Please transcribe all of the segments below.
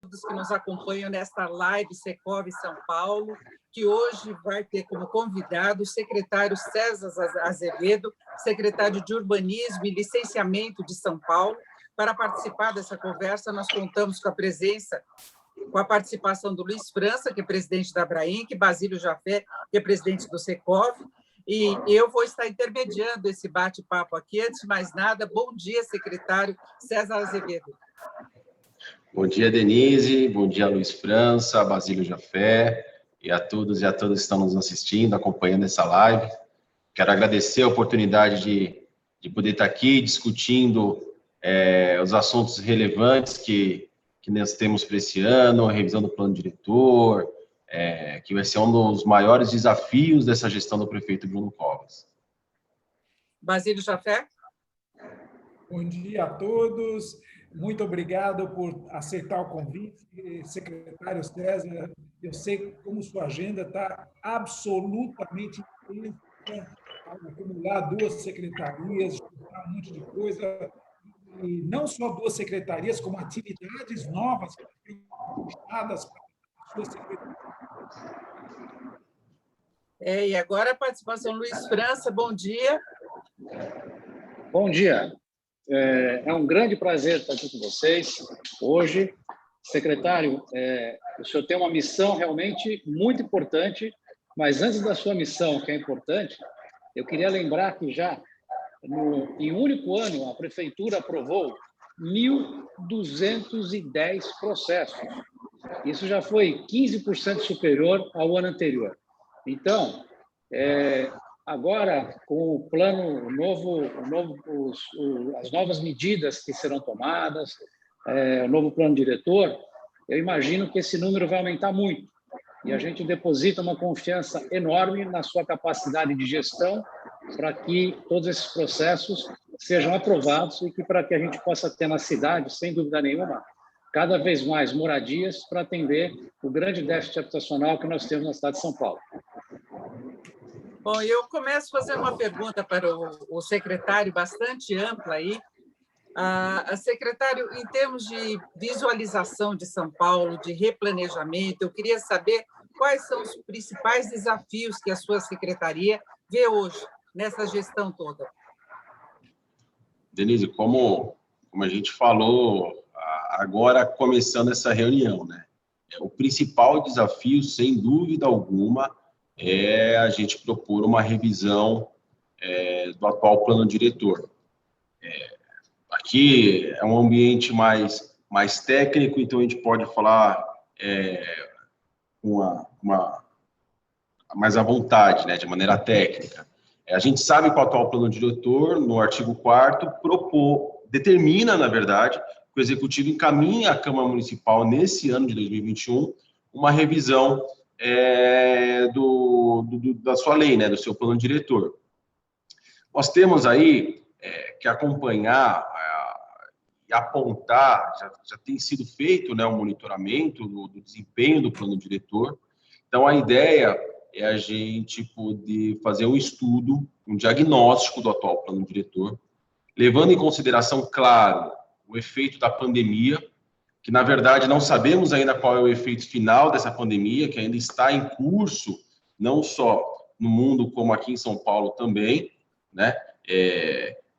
todos que nos acompanham nesta live Secov São Paulo, que hoje vai ter como convidado o secretário César Azevedo, secretário de Urbanismo e Licenciamento de São Paulo. Para participar dessa conversa, nós contamos com a participação do Luiz França, que é presidente da Abrainc, Basílio Jafé, que é presidente do Secov, e eu vou estar intermediando esse bate-papo aqui. Antes de mais nada, bom dia, secretário César Azevedo. Bom dia, Denise, bom dia, Luiz França, Basílio Jafé, e a todos e que estão nos assistindo, acompanhando essa live. Quero agradecer a oportunidade de poder estar aqui discutindo os assuntos relevantes que nós temos para esse ano, a revisão do plano diretor, que vai ser um dos maiores desafios dessa gestão do prefeito Bruno Covas. Basílio Jafé. Bom dia a todos. Muito obrigado por aceitar o convite, secretário César. Eu sei como sua agenda está absolutamente intensa, acumular 2 secretarias, juntar um monte de coisa, e não só 2 secretarias, como atividades novas puxadas para a sua secretaria. E agora a participação do Luiz França. Bom dia. Bom dia. É um grande prazer estar aqui com vocês hoje. Secretário, o senhor tem uma missão realmente muito importante, mas antes da sua missão, que é importante, eu queria lembrar que já em um único ano a Prefeitura aprovou 1.210 processos. Isso já foi 15% superior ao ano anterior. Então, agora, com o plano novo, as novas medidas que serão tomadas, o novo plano diretor, eu imagino que esse número vai aumentar muito. E a gente deposita uma confiança enorme na sua capacidade de gestão para que todos esses processos sejam aprovados e para que a gente possa ter na cidade, sem dúvida nenhuma, cada vez mais moradias para atender o grande déficit habitacional que nós temos na cidade de São Paulo. Bom, eu começo fazendo uma pergunta para o secretário, bastante ampla aí. Secretário, em termos de visualização de São Paulo, de replanejamento, eu queria saber quais são os principais desafios que a sua secretaria vê hoje, nessa gestão toda. Denise, como a gente falou agora, começando essa reunião, né? O principal desafio, sem dúvida alguma, é a gente propor uma revisão do atual plano diretor. Aqui é um ambiente mais técnico, então a gente pode falar mais à vontade, né, de maneira técnica. A gente sabe que o atual plano diretor, no artigo 4º, determina, na verdade, que o Executivo encaminha à Câmara Municipal, nesse ano de 2021, uma revisão da sua lei, né, do seu plano diretor. Nós temos aí que acompanhar e apontar, já tem sido feito, né, um monitoramento do desempenho do plano diretor. Então, a ideia é a gente poder fazer um estudo, um diagnóstico do atual plano diretor, levando em consideração, claro, o efeito da pandemia, que, na verdade, não sabemos ainda qual é o efeito final dessa pandemia, que ainda está em curso, não só no mundo, como aqui em São Paulo também, né?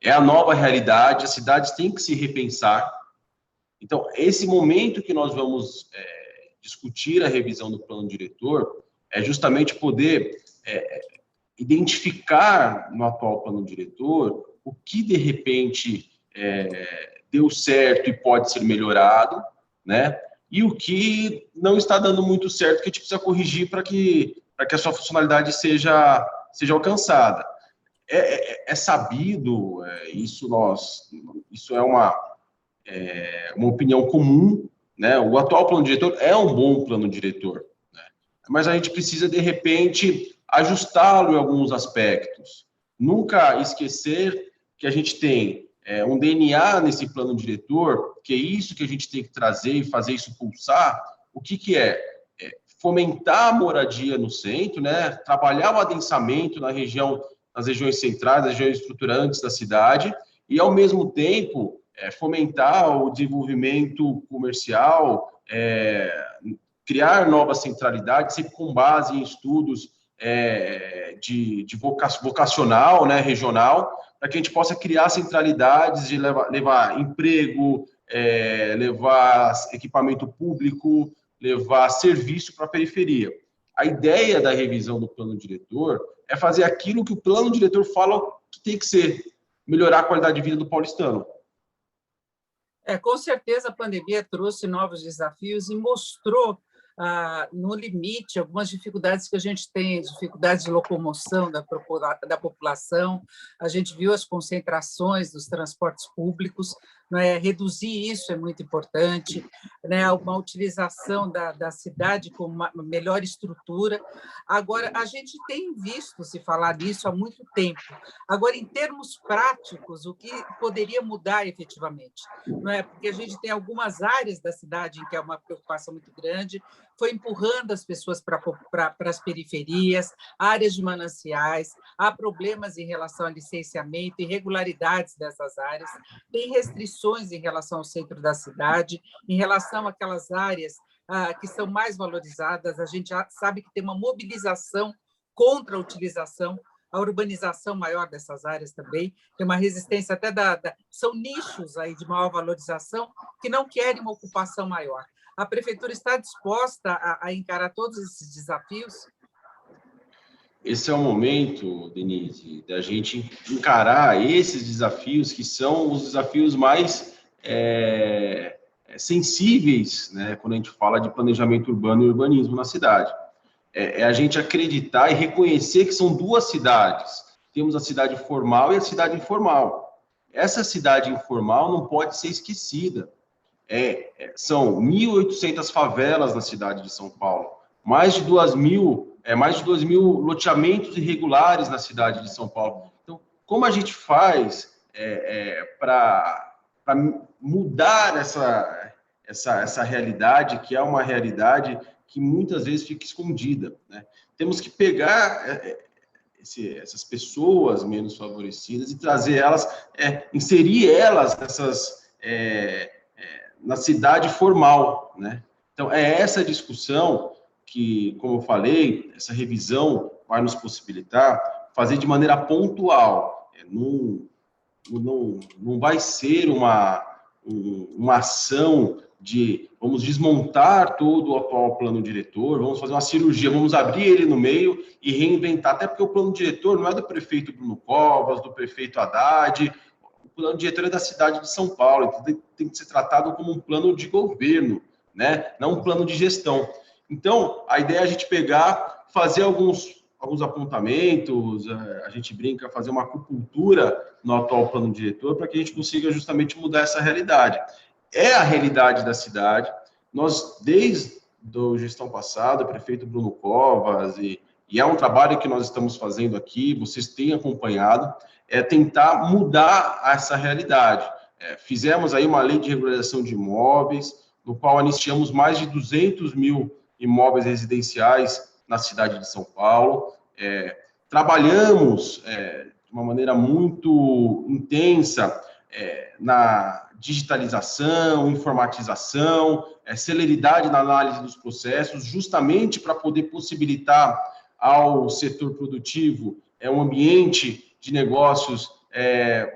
É a nova realidade, as cidades têm que se repensar. Então, esse momento que nós vamos discutir a revisão do plano diretor é justamente poder identificar no atual plano diretor o que, de repente, deu certo e pode ser melhorado, né? E o que não está dando muito certo, que a gente precisa corrigir para que a sua funcionalidade seja alcançada. É sabido, isso é uma opinião comum, né? O atual plano diretor é um bom plano diretor, né? Mas a gente precisa, de repente, ajustá-lo em alguns aspectos. Nunca esquecer que a gente tem um DNA nesse plano diretor, que é isso que a gente tem que trazer e fazer isso pulsar. O que é? Fomentar a moradia no centro, né? Trabalhar o adensamento nas regiões centrais, nas regiões estruturantes da cidade, e, ao mesmo tempo, fomentar o desenvolvimento comercial, criar novas centralidades, sempre com base em estudos de vocacional, né, regional, para que a gente possa criar centralidades de levar emprego, levar equipamento público, levar serviço para a periferia. A ideia da revisão do plano diretor é fazer aquilo que o plano diretor fala que tem que ser, melhorar a qualidade de vida do paulistano. Com certeza a pandemia trouxe novos desafios e mostrou, no limite, algumas dificuldades que a gente tem, dificuldades de locomoção da população. A gente viu as concentrações dos transportes públicos, né? Reduzir isso é muito importante, né? Uma utilização da cidade com uma melhor estrutura. Agora, a gente tem visto se falar disso há muito tempo. Agora, em termos práticos, o que poderia mudar efetivamente? Não é? Porque a gente tem algumas áreas da cidade em que é uma preocupação muito grande, foi empurrando as pessoas para as periferias, áreas de mananciais, há problemas em relação a licenciamento, irregularidades dessas áreas, tem restrições em relação ao centro da cidade, em relação àquelas áreas que são mais valorizadas, a gente já sabe que tem uma mobilização contra a utilização, a urbanização maior dessas áreas também, tem uma resistência até são nichos aí de maior valorização que não querem uma ocupação maior. A prefeitura está disposta a encarar todos esses desafios? Esse é o momento, Denise, da gente encarar esses desafios que são os desafios mais sensíveis, né, quando a gente fala de planejamento urbano e urbanismo na cidade. É a gente acreditar e reconhecer que são duas cidades. Temos a cidade formal e a cidade informal. Essa cidade informal não pode ser esquecida. São 1.800 favelas na cidade de São Paulo, mais de 2.000 loteamentos irregulares na cidade de São Paulo. Então, como a gente faz para mudar essa realidade, que é uma realidade que muitas vezes fica escondida, né? Temos que pegar essas pessoas menos favorecidas e trazer elas, inserir elas na cidade formal, né? Então, essa discussão que, como eu falei, essa revisão vai nos possibilitar fazer de maneira pontual. Não vai ser uma ação de vamos desmontar todo o atual plano diretor, vamos fazer uma cirurgia, vamos abrir ele no meio e reinventar, até porque o plano diretor não é do prefeito Bruno Covas, do prefeito Haddad, o plano diretor é da cidade de São Paulo, então tem que ser tratado como um plano de governo, né? Não um plano de gestão. Então, a ideia é a gente pegar, fazer alguns apontamentos, a gente brinca, fazer uma acupuntura no atual plano diretor para que a gente consiga justamente mudar essa realidade. É a realidade da cidade. Nós, desde a gestão passada, o prefeito Bruno Covas, e é um trabalho que nós estamos fazendo aqui, vocês têm acompanhado, tentar mudar essa realidade. Fizemos aí uma lei de regularização de imóveis, no qual anistiamos mais de 200 mil imóveis residenciais na cidade de São Paulo. Trabalhamos de uma maneira muito intensa na digitalização, informatização, celeridade na análise dos processos, justamente para poder possibilitar ao setor produtivo um ambiente de negócios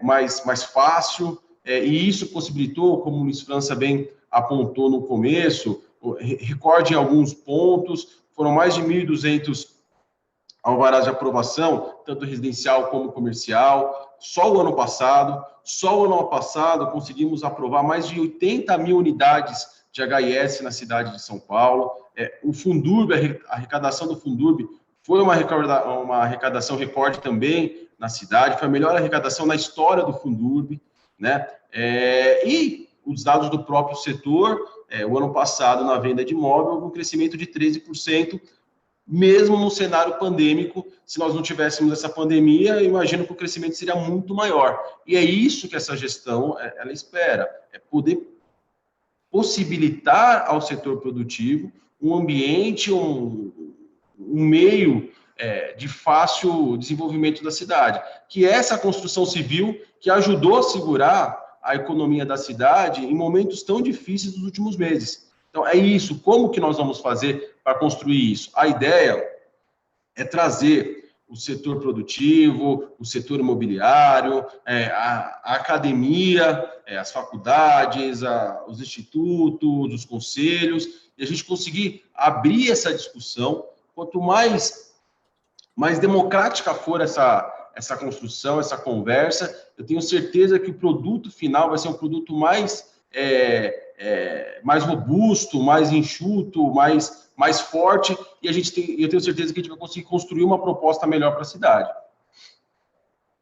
mais fácil, e isso possibilitou, como o Luiz França bem apontou no começo, recorde em alguns pontos, foram mais de 1.200 alvarás de aprovação, tanto residencial como comercial. Só o ano passado, conseguimos aprovar mais de 80 mil unidades de HIS na cidade de São Paulo. O Fundurb, a arrecadação do Fundurb foi uma arrecadação recorde também na cidade, foi a melhor arrecadação na história do Fundurb, né? E os dados do próprio setor, o ano passado, na venda de imóvel, houve um crescimento de 13%, mesmo no cenário pandêmico. Se nós não tivéssemos essa pandemia, eu imagino que o crescimento seria muito maior. E é isso que essa gestão ela espera, poder possibilitar ao setor produtivo um ambiente, um meio de fácil desenvolvimento da cidade, que é essa construção civil que ajudou a segurar a economia da cidade em momentos tão difíceis dos últimos meses. Então, é isso. Como que nós vamos fazer para construir isso? A ideia é trazer o setor produtivo, o setor imobiliário, a academia, as faculdades, os institutos, os conselhos, e a gente conseguir abrir essa discussão. Quanto mais democrática for essa construção, essa conversa, eu tenho certeza que o produto final vai ser um produto mais robusto, mais enxuto, mais forte, e eu tenho certeza que a gente vai conseguir construir uma proposta melhor para a cidade.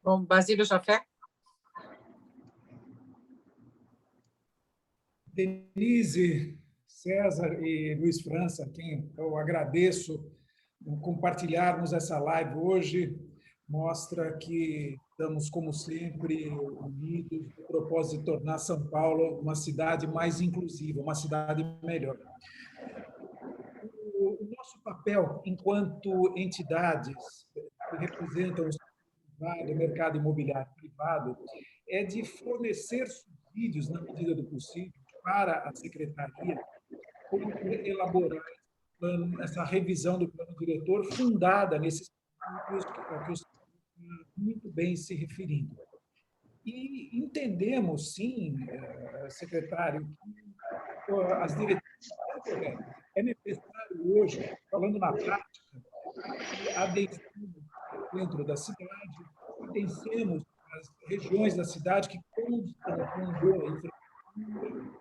Bom, Basílio Jafé? Denise, César e Luiz França, a quem eu agradeço compartilharmos essa live hoje, mostra que estamos, como sempre, unidos no propósito de tornar São Paulo uma cidade mais inclusiva, uma cidade melhor. O nosso papel, enquanto entidades que representam o mercado imobiliário privado, é de fornecer subsídios, na medida do possível, para a Secretaria, como elaborar essa revisão do plano diretor fundada nesses princípios que os muito bem se referindo. E entendemos, sim, secretário, que as diretrizes estão corretas. É necessário hoje, falando na prática, que adensemos dentro da cidade, adensemos as regiões da cidade que constam com boa infraestrutura,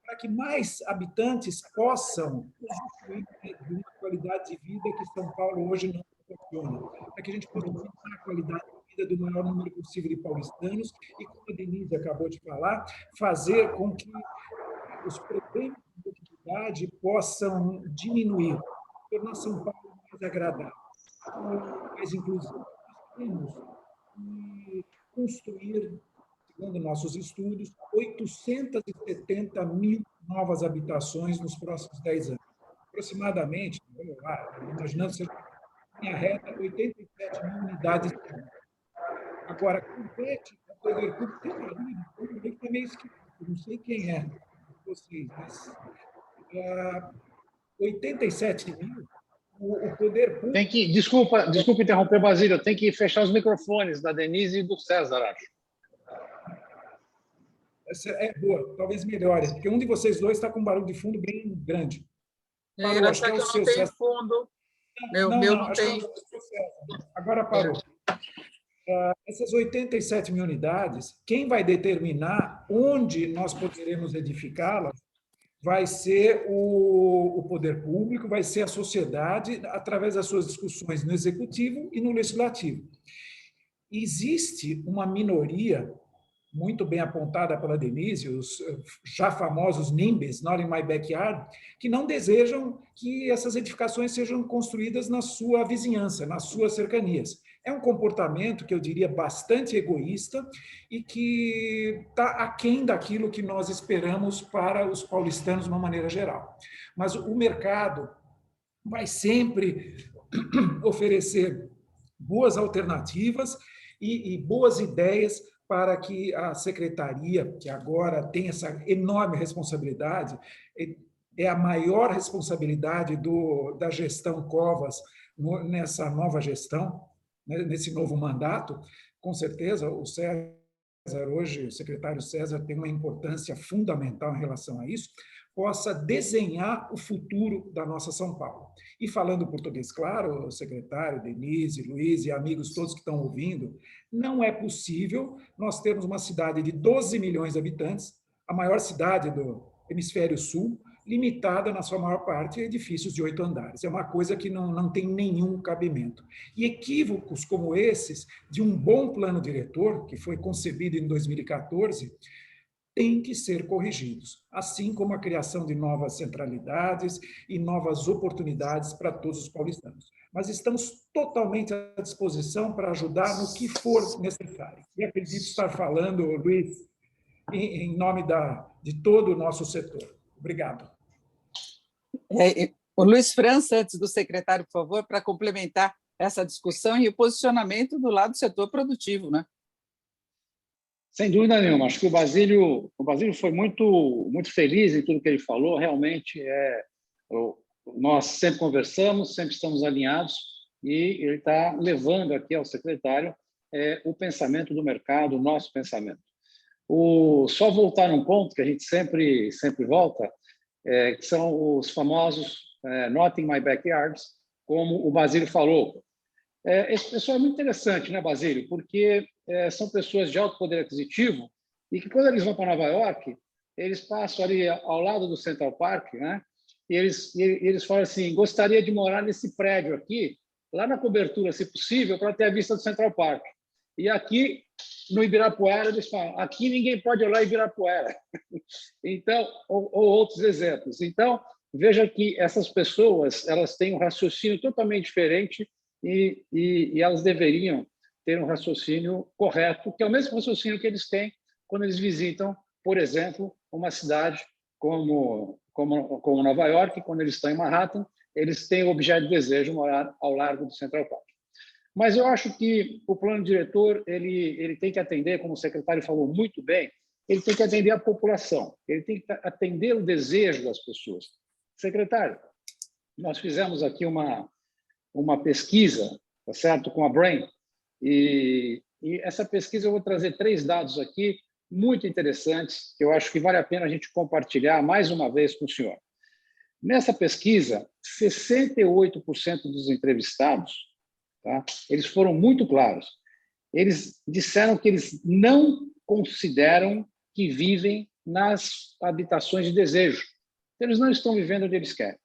para que mais habitantes possam usufruir de uma qualidade de vida que São Paulo hoje não proporciona, para que a gente possa aumentar a qualidade de vida do maior número possível de paulistanos e, como a Denise acabou de falar, fazer com que os problemas de mobilidade possam diminuir, tornar São Paulo mais agradável, mais inclusivo. Nós temos que construir, segundo nossos estudos, 870 mil novas habitações nos próximos 10 anos. Aproximadamente, vamos lá, imaginando que minha reta, 87 mil unidades. Agora, compete o poder público, tem uma linha de fundo que está meio esquisito, não sei quem é vocês, mas 87 mil, o poder público... Tem que, desculpa interromper, Basílio, tem que fechar os microfones da Denise e do César, acho. Essa é boa, talvez melhore, porque um de vocês dois está com um barulho de fundo bem grande. Parou, acho que eu não tenho fundo. Meu não tem. Agora parou. Essas 87 mil unidades, quem vai determinar onde nós poderemos edificá-las vai ser o poder público, vai ser a sociedade, através das suas discussões no executivo e no legislativo. Existe uma minoria muito bem apontada pela Denise, os já famosos NIMBYs, Not in My Backyard, que não desejam que essas edificações sejam construídas na sua vizinhança, nas suas cercanias. É um comportamento que eu diria bastante egoísta e que está aquém daquilo que nós esperamos para os paulistanos de uma maneira geral. Mas o mercado vai sempre oferecer boas alternativas e boas ideias para que a secretaria, que agora tem essa enorme responsabilidade, é a maior responsabilidade da gestão Covas nessa nova gestão, nesse novo mandato. Com certeza, o César hoje, o secretário César, tem uma importância fundamental em relação a isso, possa desenhar o futuro da nossa São Paulo. E falando português claro, secretário, Denise, Luiz e amigos todos que estão ouvindo, não é possível nós termos uma cidade de 12 milhões de habitantes, a maior cidade do hemisfério sul, limitada, na sua maior parte, a edifícios de 8 andares. É uma coisa que não tem nenhum cabimento. E equívocos como esses, de um bom plano diretor, que foi concebido em 2014, têm que ser corrigidos, assim como a criação de novas centralidades e novas oportunidades para todos os paulistanos. Mas estamos totalmente à disposição para ajudar no que for necessário. E acredito estar falando, Luiz, em nome de todo o nosso setor. Obrigado. O Luiz França, antes do secretário, por favor, para complementar essa discussão e o posicionamento do lado do setor produtivo, né? Sem dúvida nenhuma. Acho que o Basílio foi muito feliz em tudo que ele falou. Realmente, nós sempre conversamos, sempre estamos alinhados, e ele está levando aqui ao secretário o pensamento do mercado, o nosso pensamento. Só voltar num ponto que a gente sempre volta, que são os famosos not in my backyard, como o Basílio falou. Esse pessoal é muito interessante, né, Basílio? Porque são pessoas de alto poder aquisitivo e que, quando eles vão para Nova York, eles passam ali ao lado do Central Park, né? E eles falam assim: gostaria de morar nesse prédio aqui, lá na cobertura, se possível, para ter a vista do Central Park. E aqui, no Ibirapuera, eles falam: aqui ninguém pode olhar Ibirapuera. Então, ou outros exemplos. Então, veja que essas pessoas, elas têm um raciocínio totalmente diferente e elas deveriam ter um raciocínio correto, que é o mesmo raciocínio que eles têm quando eles visitam, por exemplo, uma cidade como Nova York. Quando eles estão em Manhattan, eles têm o objeto de desejo morar ao largo do Central Park. Mas eu acho que o plano diretor ele tem que atender, como o secretário falou muito bem, ele tem que atender a população, ele tem que atender o desejo das pessoas. Secretário, nós fizemos aqui uma pesquisa, tá certo, com a Brain, e essa pesquisa eu vou trazer 3 dados aqui muito interessantes, que eu acho que vale a pena a gente compartilhar mais uma vez com o senhor. Nessa pesquisa, 68% dos entrevistados, tá, eles foram muito claros. Eles disseram que eles não consideram que vivem nas habitações de desejo. Eles não estão vivendo onde eles querem.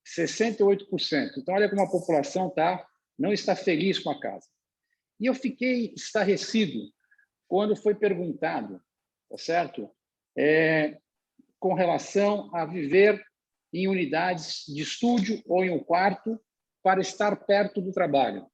68%. Então, olha como a população não está feliz com a casa. E eu fiquei estarrecido quando foi perguntado, tá certo? Com relação a viver em unidades de estúdio ou em um quarto para estar perto do trabalho.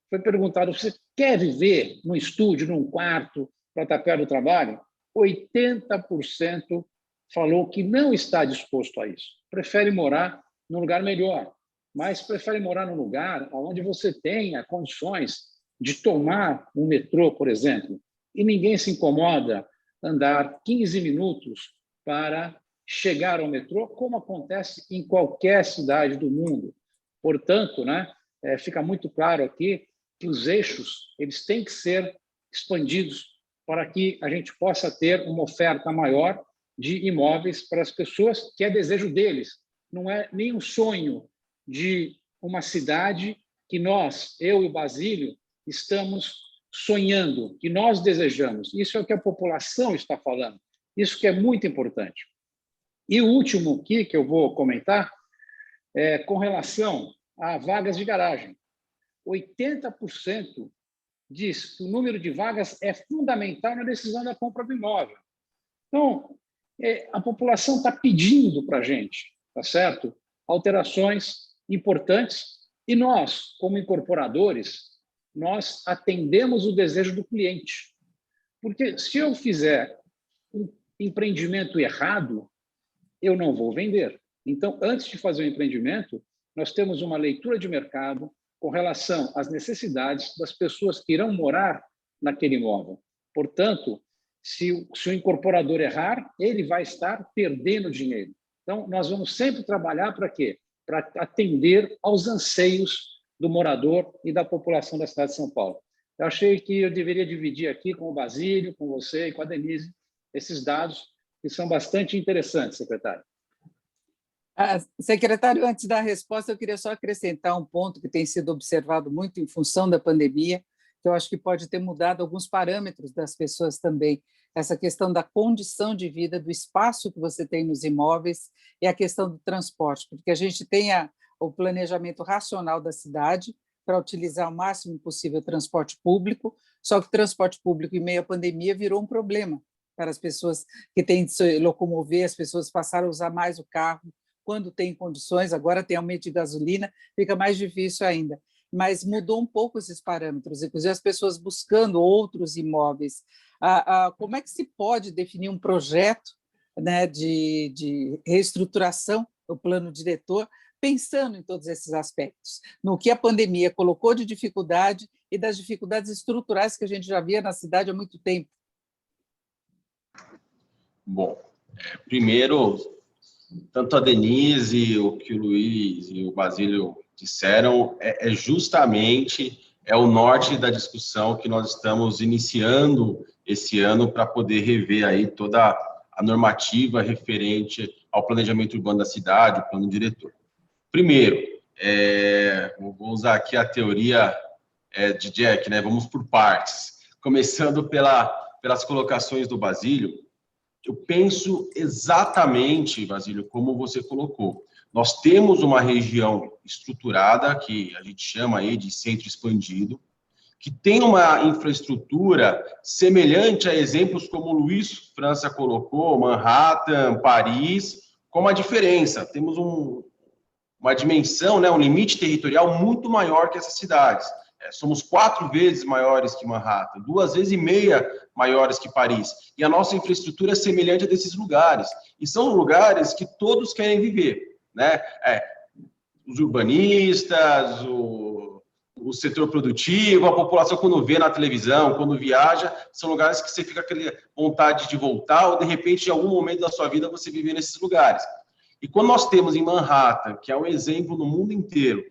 Foi perguntado: você quer viver num estúdio, num quarto, para estar perto do trabalho? 80% falou que não está disposto a isso. Prefere morar num lugar melhor, mas prefere morar num lugar onde você tenha condições de tomar um metrô, por exemplo, e ninguém se incomoda andar 15 minutos para chegar ao metrô, como acontece em qualquer cidade do mundo. Portanto, né, fica muito claro aqui que os eixos eles têm que ser expandidos para que a gente possa ter uma oferta maior de imóveis para as pessoas, que é desejo deles. Não é nem um sonho de uma cidade que eu e o Basílio, estamos sonhando, que nós desejamos. Isso é o que a população está falando. Isso que é muito importante. E o último aqui que eu vou comentar é com relação a vagas de garagem. 80% diz que o número de vagas é fundamental na decisão da compra do imóvel. Então, a população está pedindo para a gente, tá certo? Alterações importantes, e nós, como incorporadores, nós atendemos o desejo do cliente. Porque se eu fizer um empreendimento errado, eu não vou vender. Então, antes de fazer o empreendimento, nós temos uma leitura de mercado com relação às necessidades das pessoas que irão morar naquele imóvel. Portanto, se o incorporador errar, ele vai estar perdendo dinheiro. Então, nós vamos sempre trabalhar para quê? Para atender aos anseios do morador e da população da cidade de São Paulo. Eu achei que eu deveria dividir aqui com o Basílio, com você e com a Denise esses dados que são bastante interessantes, secretário. Secretário, antes da resposta, eu queria só acrescentar um ponto que tem sido observado muito em função da pandemia, que eu acho que pode ter mudado alguns parâmetros das pessoas também. Essa questão da condição de vida, do espaço que você tem nos imóveis e a questão do transporte, porque a gente tem o planejamento racional da cidade para utilizar o máximo possível o transporte público, só que o transporte público, em meio à pandemia, virou um problema para as pessoas que têm de se locomover, as pessoas passaram a usar mais o carro, quando tem condições, agora tem aumento de gasolina, fica mais difícil ainda. Mas mudou um pouco esses parâmetros, inclusive as pessoas buscando outros imóveis. Como é que se pode definir um projeto, né, de reestruturação do plano diretor, pensando em todos esses aspectos, no que a pandemia colocou de dificuldade e das dificuldades estruturais que a gente já via na cidade há muito tempo? Bom, primeiro, tanto a Denise, o que o Luiz e o Basílio disseram, justamente o norte da discussão que nós estamos iniciando esse ano para poder rever aí toda a normativa referente ao planejamento urbano da cidade, o plano diretor. Primeiro, vou usar aqui a teoria de Jack, né? Vamos por partes. Começando pelas colocações do Basílio, eu penso exatamente, Basílio, como você colocou. Nós temos uma região estruturada, que a gente chama aí de centro expandido, que tem uma infraestrutura semelhante a exemplos como o Luiz França colocou, Manhattan, Paris, com uma diferença. Temos uma dimensão, né, um limite territorial muito maior que essas cidades. Somos 4 vezes maiores que Manhattan, 2,5 vezes maiores que Paris. E a nossa infraestrutura é semelhante a desses lugares. E são lugares que todos querem viver, né? Os urbanistas, o setor produtivo, a população quando vê na televisão, quando viaja, são lugares que você fica com aquela vontade de voltar ou, de repente, em algum momento da sua vida, você vive nesses lugares. E quando nós temos em Manhattan, que é um exemplo no mundo inteiro,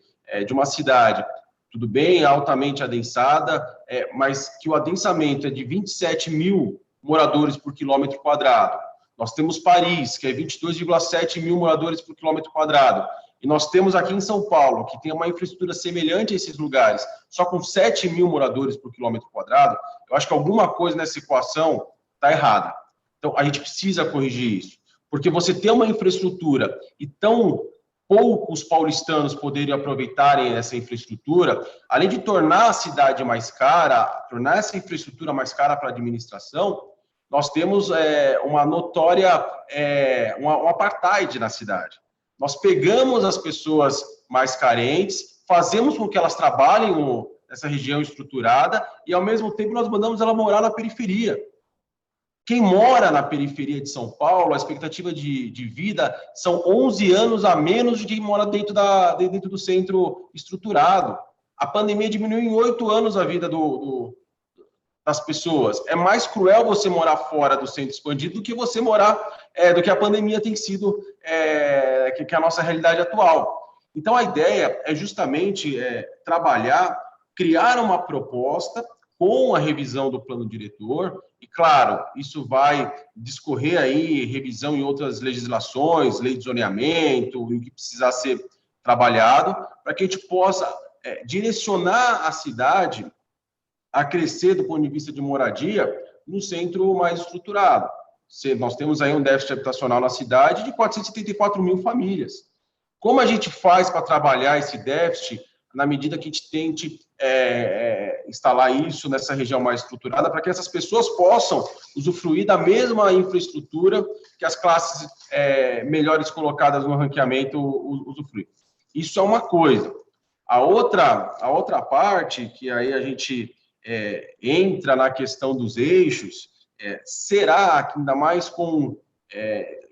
de uma cidade, tudo bem, altamente adensada, mas que o adensamento é de 27 mil moradores por quilômetro quadrado. Nós temos Paris, que é 22,7 mil moradores por quilômetro quadrado. E nós temos aqui em São Paulo, que tem uma infraestrutura semelhante a esses lugares, só com 7 mil moradores por quilômetro quadrado. Eu acho que alguma coisa nessa equação está errada. Então, a gente precisa corrigir isso. Porque você ter uma infraestrutura e tão poucos paulistanos poderem aproveitarem essa infraestrutura, além de tornar a cidade mais cara, tornar essa infraestrutura mais cara para a administração, nós temos uma notória, um apartheid na cidade. Nós pegamos as pessoas mais carentes, fazemos com que elas trabalhem nessa região estruturada e, ao mesmo tempo, nós mandamos ela morar na periferia. Quem mora na periferia de São Paulo, a expectativa de vida são 11 anos a menos de quem mora dentro do centro estruturado. A pandemia diminuiu em 8 anos a vida das pessoas. É mais cruel você morar fora do centro expandido do que você morar, do que a pandemia tem sido, que é a nossa realidade atual. Então, a ideia é justamente trabalhar, criar uma proposta com a revisão do plano diretor, e, claro, isso vai discorrer aí, revisão em outras legislações, lei de zoneamento, o que precisar ser trabalhado, para que a gente possa direcionar a cidade a crescer do ponto de vista de moradia no centro mais estruturado. Nós temos aí um déficit habitacional na cidade de 474 mil famílias. Como a gente faz para trabalhar esse déficit na medida que a gente tente instalar isso nessa região mais estruturada, para que essas pessoas possam usufruir da mesma infraestrutura que as classes melhores colocadas no ranqueamento usufruem. Isso é uma coisa. A outra parte, que aí a gente entra na questão dos eixos, será que, ainda mais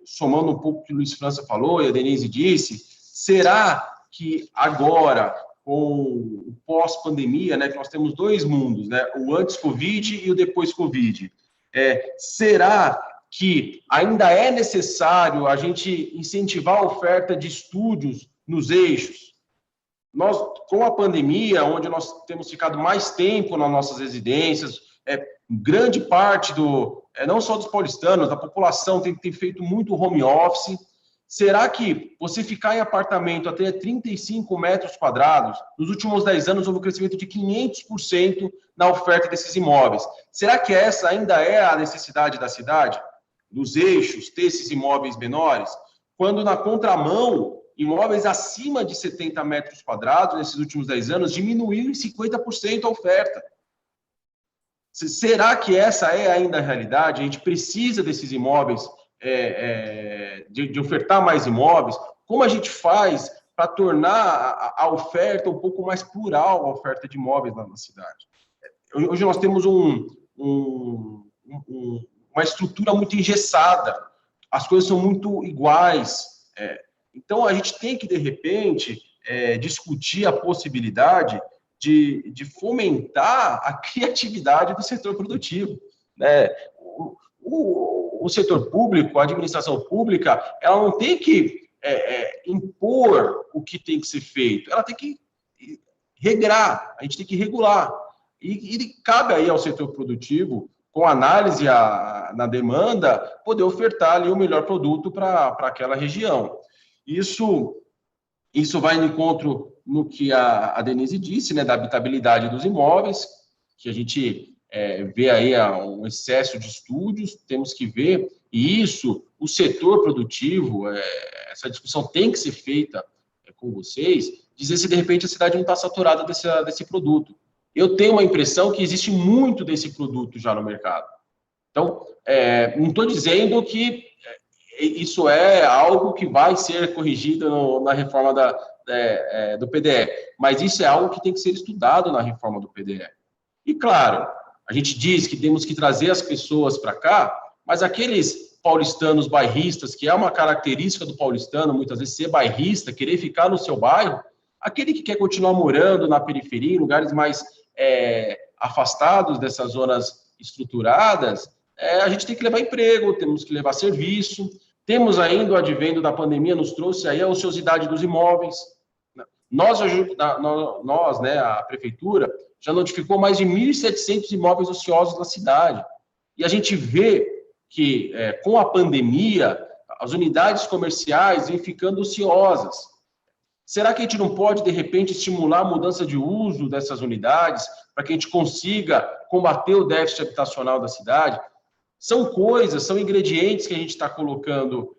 somando um pouco o que o Luiz França falou e a Denise disse, será que agora, com o pós-pandemia, né, que nós temos 2 mundos, né, o antes-Covid e o depois-Covid, será que ainda é necessário a gente incentivar a oferta de estúdios nos eixos? Nós, com a pandemia, onde nós temos ficado mais tempo nas nossas residências, grande parte não só dos paulistanos, da população tem feito muito home office. Será que você ficar em apartamento até 35 metros quadrados, nos últimos 10 anos houve um crescimento de 500% na oferta desses imóveis? Será que essa ainda é a necessidade da cidade? Dos eixos, ter esses imóveis menores? Quando, na contramão, imóveis acima de 70 metros quadrados, nesses últimos 10 anos, diminuiu em 50% a oferta. Será que essa é ainda a realidade? A gente precisa desses imóveis, de ofertar mais imóveis? Como a gente faz para tornar a oferta um pouco mais plural, a oferta de imóveis na cidade? Hoje nós temos uma estrutura muito engessada, as coisas são muito iguais, então a gente tem que, de repente, discutir a possibilidade de fomentar a criatividade do setor produtivo, né? O o setor público, a administração pública, ela não tem que impor o que tem que ser feito, ela tem que regrar, a gente tem que regular. E cabe aí ao setor produtivo, com análise na demanda, poder ofertar ali o melhor produto para aquela região. Isso vai de encontro no que a Denise disse, né, da habitabilidade dos imóveis, que a gente vê aí um excesso de estúdios, temos que ver, e isso, o setor produtivo, essa discussão tem que ser feita com vocês, dizer se de repente a cidade não está saturada desse produto. Eu tenho uma impressão que existe muito desse produto já no mercado. Então, não estou dizendo que isso é algo que vai ser corrigido na reforma do PDE, mas isso é algo que tem que ser estudado na reforma do PDE. E, claro, a gente diz que temos que trazer as pessoas para cá, mas aqueles paulistanos bairristas, que é uma característica do paulistano, muitas vezes ser bairrista, querer ficar no seu bairro, aquele que quer continuar morando na periferia, em lugares mais afastados dessas zonas estruturadas, a gente tem que levar emprego, temos que levar serviço, temos ainda o advento da pandemia, nos trouxe aí a ociosidade dos imóveis. Nós, né, a prefeitura, já notificou mais de 1.700 imóveis ociosos na cidade. E a gente vê que, com a pandemia, as unidades comerciais vêm ficando ociosas. Será que a gente não pode, de repente, estimular a mudança de uso dessas unidades para que a gente consiga combater o déficit habitacional da cidade? São coisas, são ingredientes que a gente está colocando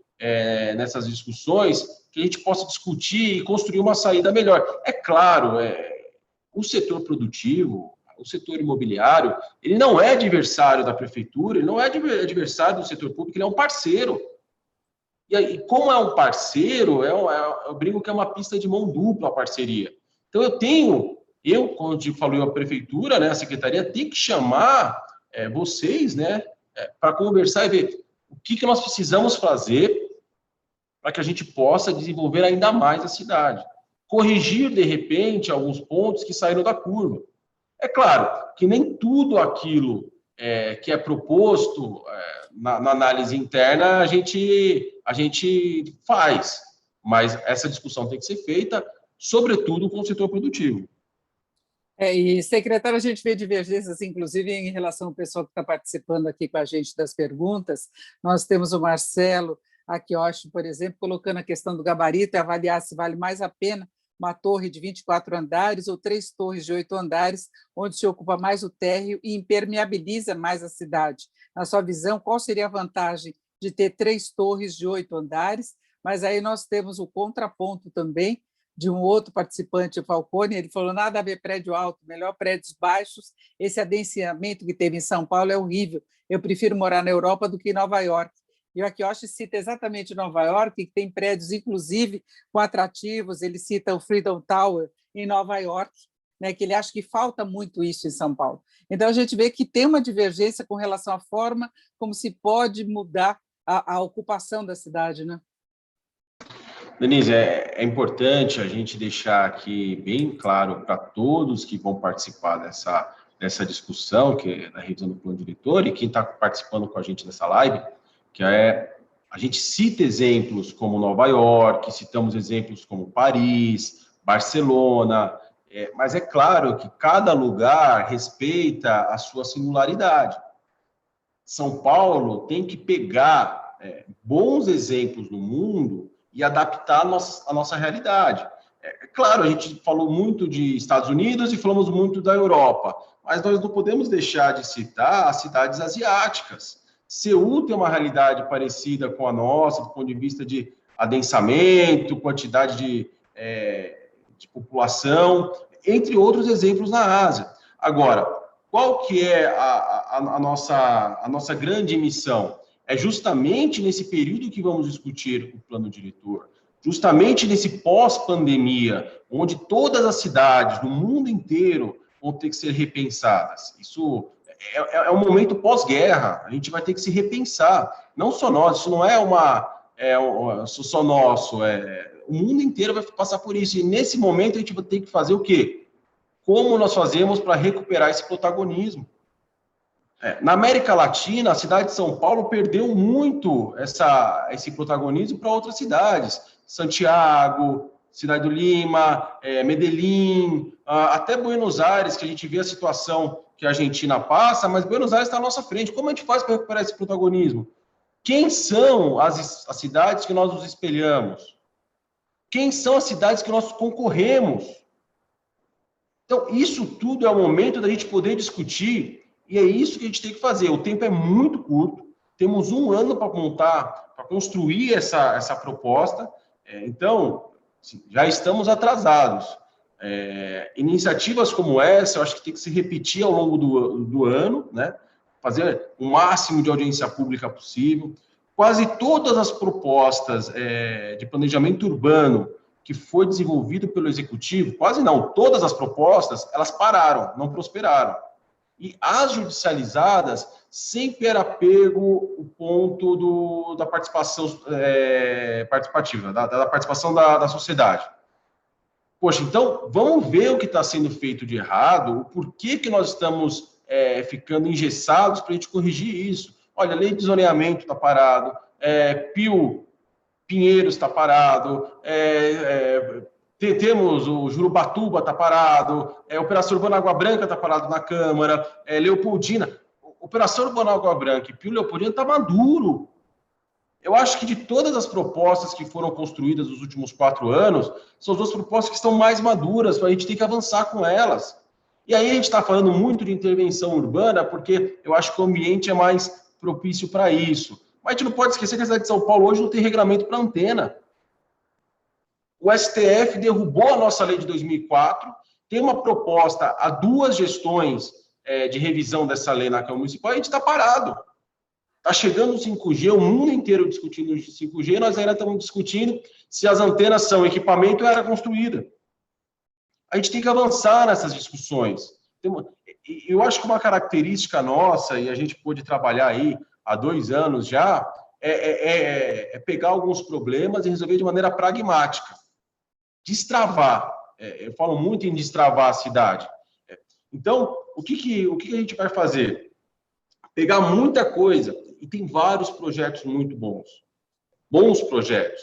nessas discussões que a gente possa discutir e construir uma saída melhor. É claro, o setor produtivo, o setor imobiliário, ele não é adversário da prefeitura, ele não é adversário do setor público, ele é um parceiro. E aí, como é um parceiro, eu brinco que é uma pista de mão dupla a parceria. Então, quando falou a prefeitura, né, a secretaria, tem que chamar vocês, né, para conversar e ver o que nós precisamos fazer para que a gente possa desenvolver ainda mais a cidade. Corrigir, de repente, alguns pontos que saíram da curva. É claro que nem tudo aquilo que é proposto na análise interna a gente faz, mas essa discussão tem que ser feita, sobretudo com o setor produtivo. E, secretário, a gente vê divergências, inclusive, em relação ao pessoal que está participando aqui com a gente das perguntas. Nós temos o Marcelo Akioshi, por exemplo, colocando a questão do gabarito e avaliar se vale mais a pena uma torre de 24 andares ou 3 torres de 8 andares, onde se ocupa mais o térreo e impermeabiliza mais a cidade. Na sua visão, qual seria a vantagem de ter 3 torres de 8 andares? Mas aí nós temos o contraponto também de um outro participante, o Falcone, ele falou, nada a ver prédio alto, melhor prédios baixos, esse adensamento que teve em São Paulo é horrível, eu prefiro morar na Europa do que em Nova York. E o Akioshi cita exatamente Nova York, que tem prédios, inclusive, com atrativos, ele cita o Freedom Tower em Nova York, né, que ele acha que falta muito isso em São Paulo. Então, a gente vê que tem uma divergência com relação à forma como se pode mudar a ocupação da cidade, né? Denise, é importante a gente deixar aqui bem claro para todos que vão participar dessa discussão, que é da revisão do plano diretor, e quem está participando com a gente nessa live, que a gente cita exemplos como Nova York, citamos exemplos como Paris, Barcelona, mas é claro que cada lugar respeita a sua singularidade. São Paulo tem que pegar bons exemplos do mundo e adaptar a nossa realidade. Claro, a gente falou muito de Estados Unidos e falamos muito da Europa, mas nós não podemos deixar de citar as cidades asiáticas. Seul tem uma realidade parecida com a nossa, do ponto de vista de adensamento, quantidade de população, entre outros exemplos na Ásia. Agora, qual que é a nossa grande missão? É justamente nesse período que vamos discutir o plano diretor, justamente nesse pós-pandemia, onde todas as cidades no mundo inteiro vão ter que ser repensadas. Isso é um momento pós-guerra, a gente vai ter que se repensar. Não só nós, isso não é só nosso, o mundo inteiro vai passar por isso. E nesse momento a gente vai ter que fazer o quê? Como nós fazemos para recuperar esse protagonismo? Na América Latina, a cidade de São Paulo perdeu muito esse protagonismo para outras cidades. Santiago, Cidade do Lima, Medellín, até Buenos Aires, que a gente vê a situação que a Argentina passa, mas Buenos Aires está à nossa frente. Como a gente faz para recuperar esse protagonismo? Quem são as cidades que nós nos espelhamos? Quem são as cidades que nós concorremos? Então, isso tudo é o momento da gente poder discutir, e é isso que a gente tem que fazer. O tempo é muito curto, temos 1 ano para montar, para construir essa proposta, então, já estamos atrasados. Iniciativas como essa, eu acho que tem que se repetir ao longo do ano, né? Fazer o máximo de audiência pública possível. Quase todas as propostas de planejamento urbano que foi desenvolvido pelo Executivo, quase não, todas as propostas, elas pararam, não prosperaram. E as judicializadas, sempre era pego o ponto da participação participativa, da participação da sociedade. Poxa, então, vamos ver o que está sendo feito de errado, o porquê que nós estamos ficando engessados para a gente corrigir isso. Olha, a lei de zoneamento está parado, Pinheiros está parado, temos o Jurubatuba está parado, Operação Urbana Água Branca está parado na Câmara, Leopoldina. Operação Urbana Água Branca e Pio Leopoldina está maduro. Eu acho que de todas as propostas que foram construídas nos últimos 4 anos, são as 2 propostas que estão mais maduras, a gente tem que avançar com elas. E aí a gente está falando muito de intervenção urbana, porque eu acho que o ambiente é mais propício para isso. Mas a gente não pode esquecer que a cidade de São Paulo hoje não tem regulamento para antena. O STF derrubou a nossa lei de 2004, tem uma proposta há 2 gestões de revisão dessa lei na Câmara Municipal e a gente está parado. Está chegando o 5G, o mundo inteiro discutindo o 5G, nós ainda estamos discutindo se as antenas são equipamento ou era construída. A gente tem que avançar nessas discussões. Eu acho que uma característica nossa, e a gente pôde trabalhar aí há 2 anos já, é pegar alguns problemas e resolver de maneira pragmática. Destravar. Eu falo muito em destravar a cidade. Então, o que a gente vai fazer? Pegar muita coisa, e tem vários projetos muito bons. Bons projetos.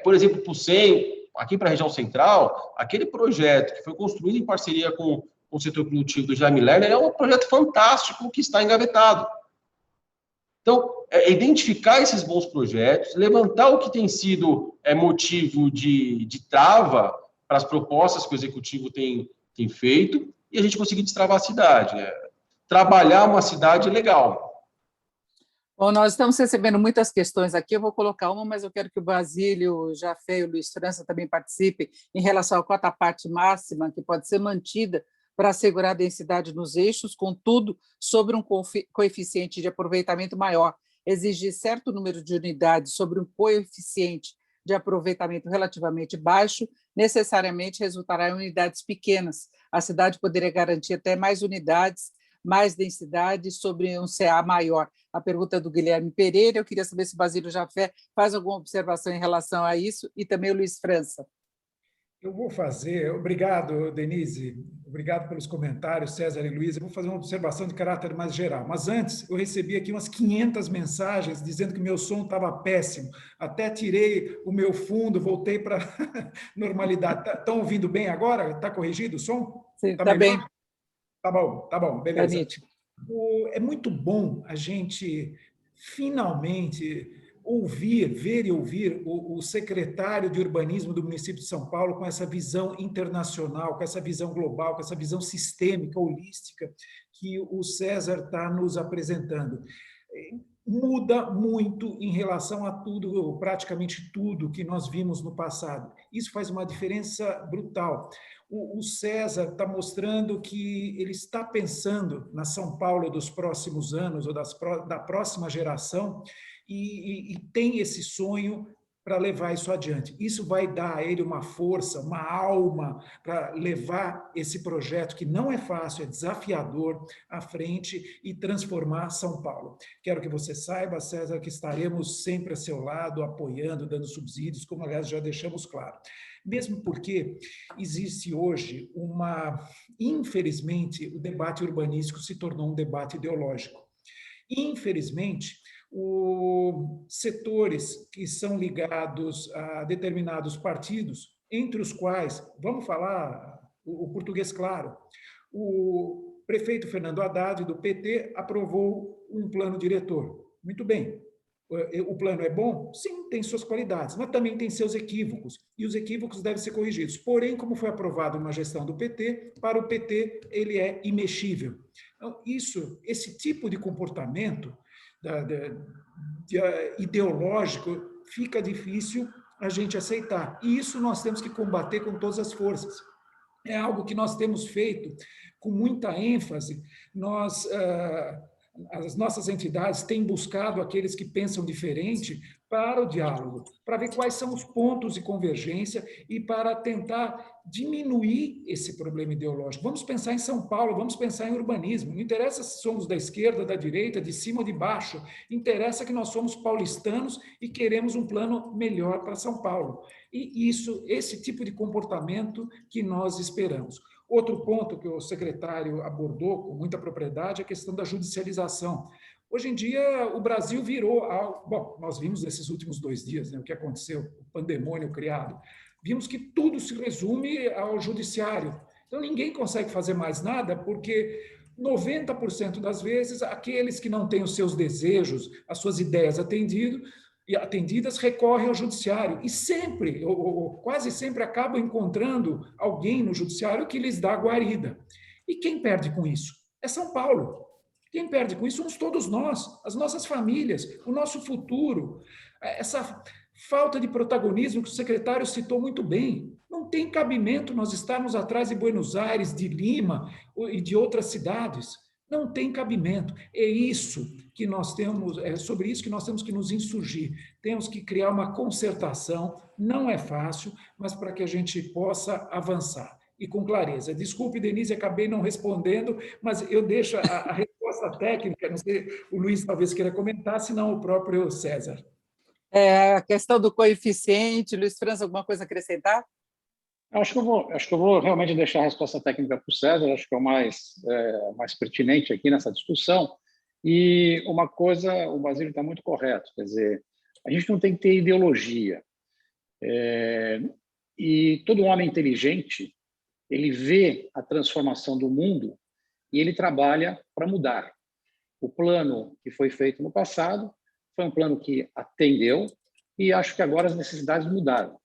Por exemplo, para o SEM, aqui para a região central, aquele projeto que foi construído em parceria com o setor produtivo do Jaime Lerner é um projeto fantástico que está engavetado. Então, identificar esses bons projetos, levantar o que tem sido motivo de trava para as propostas que o Executivo tem feito e a gente conseguir destravar a cidade. Trabalhar uma cidade legal. Bom, nós estamos recebendo muitas questões aqui, eu vou colocar uma, mas eu quero que o Basílio, o Jafé e o Luiz França também participem em relação à cota-parte máxima que pode ser mantida para assegurar a densidade nos eixos, contudo, sobre um coeficiente de aproveitamento maior. Exigir certo número de unidades sobre um coeficiente de aproveitamento relativamente baixo, necessariamente resultará em unidades pequenas. A cidade poderia garantir até mais unidades, mais densidade sobre um CA maior. A pergunta é do Guilherme Pereira, eu queria saber se o Basílio Jafé faz alguma observação em relação a isso, e também o Luiz França. Eu vou fazer, obrigado, Denise, obrigado pelos comentários, César e Luiz, eu vou fazer uma observação de caráter mais geral, mas antes eu recebi aqui umas 500 mensagens dizendo que meu som estava péssimo, até tirei o meu fundo, voltei para a normalidade. Estão ouvindo bem agora? Está corrigido o som? Sim, está bem. Tá bom, beleza. Tá, é muito bom a gente finalmente ver e ouvir o secretário de Urbanismo do município de São Paulo com essa visão internacional, com essa visão global, com essa visão sistêmica, holística, que o César está nos apresentando. Muda muito em relação a tudo, praticamente tudo que nós vimos no passado. Isso faz uma diferença brutal. O César está mostrando que ele está pensando na São Paulo dos próximos anos, ou da próxima geração, e tem esse sonho para levar isso adiante. Isso vai dar a ele uma força, uma alma para levar esse projeto, que não é fácil, é desafiador, à frente e transformar São Paulo. Quero que você saiba, César, que estaremos sempre a seu lado, apoiando, dando subsídios, como, aliás, já deixamos claro. Mesmo porque existe hoje infelizmente, o debate urbanístico se tornou um debate ideológico. Infelizmente, os setores que são ligados a determinados partidos, entre os quais, vamos falar o português claro, o prefeito Fernando Haddad, do PT, aprovou um plano diretor. Muito bem. O plano é bom? Sim, tem suas qualidades, mas também tem seus equívocos, e os equívocos devem ser corrigidos. Porém, como foi aprovado uma gestão do PT, para o PT ele é imexível. Então, esse tipo de comportamento ideológico fica difícil a gente aceitar. E isso nós temos que combater com todas as forças. É algo que nós temos feito com muita ênfase. As nossas entidades têm buscado aqueles que pensam diferente para o diálogo, para ver quais são os pontos de convergência e para tentar diminuir esse problema ideológico. Vamos pensar em São Paulo, vamos pensar em urbanismo. Não interessa se somos da esquerda, da direita, de cima ou de baixo. Interessa que nós somos paulistanos e queremos um plano melhor para São Paulo. E esse tipo de comportamento que nós esperamos. Outro ponto que o secretário abordou com muita propriedade é a questão da judicialização. Hoje em dia, o Brasil virou algo... Bom, nós vimos nesses últimos 2 dias, né, o que aconteceu, o pandemônio criado. Vimos que tudo se resume ao judiciário. Então, ninguém consegue fazer mais nada porque 90% das vezes, aqueles que não têm os seus desejos, as suas ideias atendidas, recorrem ao judiciário e sempre, ou quase sempre, acabam encontrando alguém no judiciário que lhes dá guarida. E quem perde com isso? É São Paulo. Quem perde com isso somos todos nós, as nossas famílias, o nosso futuro. Essa falta de protagonismo que o secretário citou muito bem. Não tem cabimento nós estarmos atrás de Buenos Aires, de Lima e de outras cidades. Não tem cabimento. É isso que nós temos, é sobre isso que nós temos que nos insurgir. Temos que criar uma concertação, não é fácil, mas para que a gente possa avançar. E com clareza. Desculpe, Denise, acabei não respondendo, mas eu deixo a resposta técnica, não sei, o Luiz talvez queira comentar, senão o próprio César. A questão do coeficiente, Luiz França, alguma coisa a acrescentar? Acho que eu vou realmente deixar a resposta técnica para o César, acho que é o mais pertinente aqui nessa discussão. E uma coisa, o Basílio está muito correto, quer dizer, a gente não tem que ter ideologia. E todo homem inteligente, ele vê a transformação do mundo e ele trabalha para mudar. O plano que foi feito no passado foi um plano que atendeu e acho que agora as necessidades mudaram.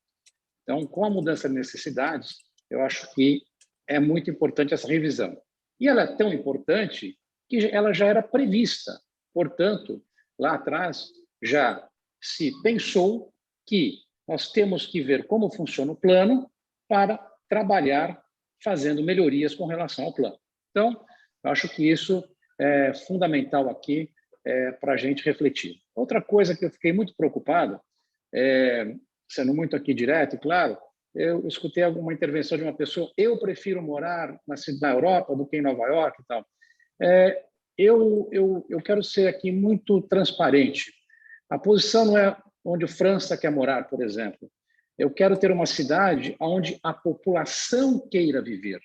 Então, com a mudança de necessidades, eu acho que é muito importante essa revisão. E ela é tão importante que ela já era prevista. Portanto, lá atrás já se pensou que nós temos que ver como funciona o plano para trabalhar fazendo melhorias com relação ao plano. Então, eu acho que isso é fundamental aqui para a gente refletir. Outra coisa que eu fiquei muito preocupado, sendo muito aqui direto, claro, eu escutei alguma intervenção de uma pessoa, eu prefiro morar na Europa do que em Nova York e tal. Eu quero ser aqui muito transparente. A posição não é onde o França quer morar, por exemplo. Eu quero ter uma cidade onde a população queira viver.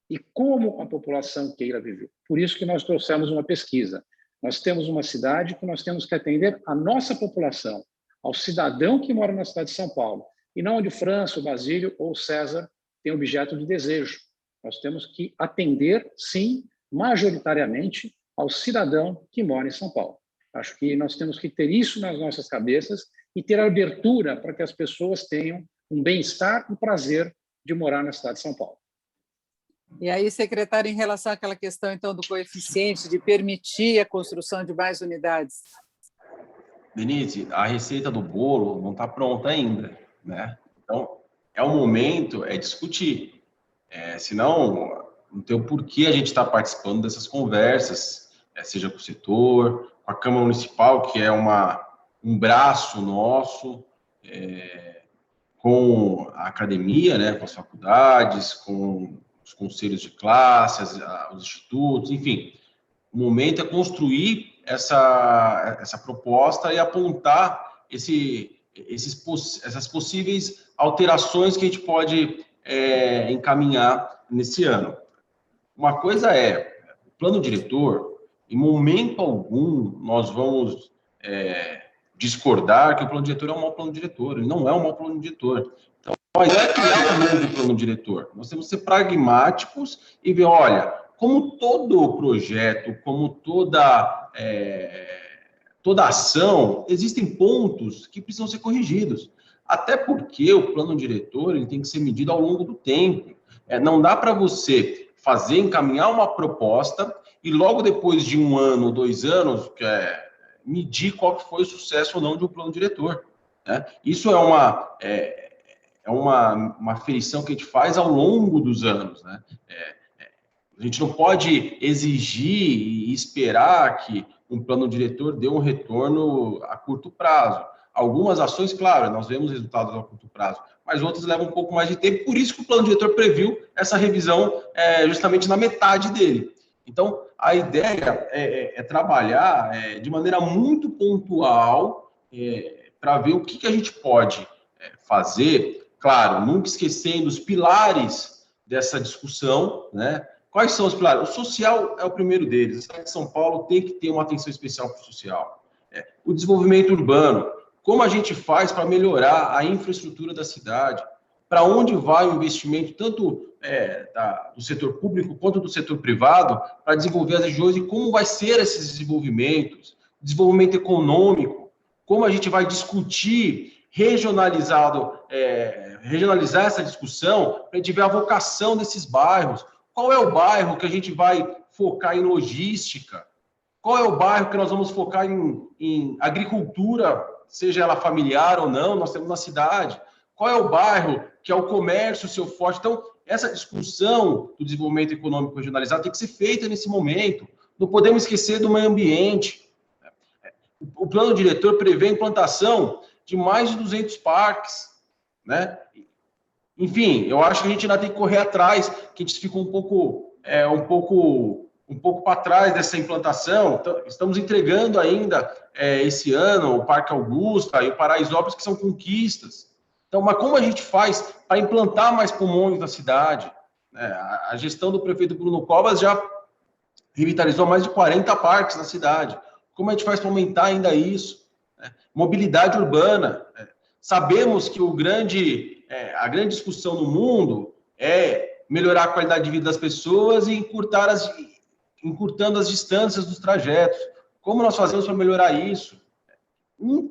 E como a população queira viver. Por isso que nós trouxemos uma pesquisa. Nós temos uma cidade que nós temos que atender a nossa população, ao cidadão que mora na cidade de São Paulo, e não onde o França, o Basílio ou o César têm objeto de desejo. Nós temos que atender, sim, majoritariamente, ao cidadão que mora em São Paulo. Acho que nós temos que ter isso nas nossas cabeças e ter abertura para que as pessoas tenham um bem-estar e prazer de morar na cidade de São Paulo. E aí, secretário, em relação àquela questão, então, do coeficiente, de permitir a construção de mais unidades? Denise, a receita do bolo não está pronta ainda, né? Então, é o momento, discutir. Senão, não tem o porquê a gente estar participando dessas conversas, seja com o setor, com a Câmara Municipal, que é um braço nosso, com a academia, né, com as faculdades, com os conselhos de classe, os institutos, enfim. O momento é construir essa proposta e apontar essas possíveis alterações que a gente pode encaminhar nesse ano. Uma coisa é, o plano diretor, em momento algum, nós vamos discordar que o plano diretor é um mau plano diretor. Ele não é um mau plano diretor. Então, não é criar um novo plano diretor. Nós temos que ser pragmáticos e ver, olha, como todo projeto, como toda ação, existem pontos que precisam ser corrigidos. Até porque o plano diretor ele tem que ser medido ao longo do tempo. Não dá para você encaminhar uma proposta e logo depois de 1 ano, 2 anos, medir qual que foi o sucesso ou não de um plano diretor, né? Isso é uma aferição que a gente faz ao longo dos anos, né? A gente não pode exigir e esperar que um plano diretor dê um retorno a curto prazo. Algumas ações, claro, nós vemos resultados a curto prazo, mas outras levam um pouco mais de tempo, por isso que o plano diretor previu essa revisão justamente na metade dele. Então, a ideia é trabalhar de maneira muito pontual para ver o que a gente pode fazer, claro, nunca esquecendo os pilares dessa discussão, né? Quais são os pilares? O social é o primeiro deles. A cidade de São Paulo tem que ter uma atenção especial para o social. O desenvolvimento urbano, como a gente faz para melhorar a infraestrutura da cidade? Para onde vai o investimento, tanto do setor público quanto do setor privado, para desenvolver as regiões e como vai ser esses desenvolvimentos? Desenvolvimento econômico, como a gente vai discutir, regionalizar essa discussão para a gente ver a vocação desses bairros. Qual é o bairro que a gente vai focar em logística? Qual é o bairro que nós vamos focar em agricultura, seja ela familiar ou não, nós temos na cidade? Qual é o bairro que é o comércio, seu forte? Então, essa discussão do desenvolvimento econômico regionalizado tem que ser feita nesse momento. Não podemos esquecer do meio ambiente. O plano diretor prevê a implantação de mais de 200 parques, né? Enfim, eu acho que a gente ainda tem que correr atrás, que a gente ficou um pouco para trás dessa implantação. Então, estamos entregando ainda esse ano o Parque Augusta e o Paraisópolis, que são conquistas. Então, mas como a gente faz para implantar mais pulmões na cidade? A gestão do prefeito Bruno Covas já revitalizou mais de 40 parques na cidade. Como a gente faz para aumentar ainda isso? Mobilidade urbana. Sabemos que a grande discussão no mundo é melhorar a qualidade de vida das pessoas e encurtando as distâncias dos trajetos. Como nós fazemos para melhorar isso? Um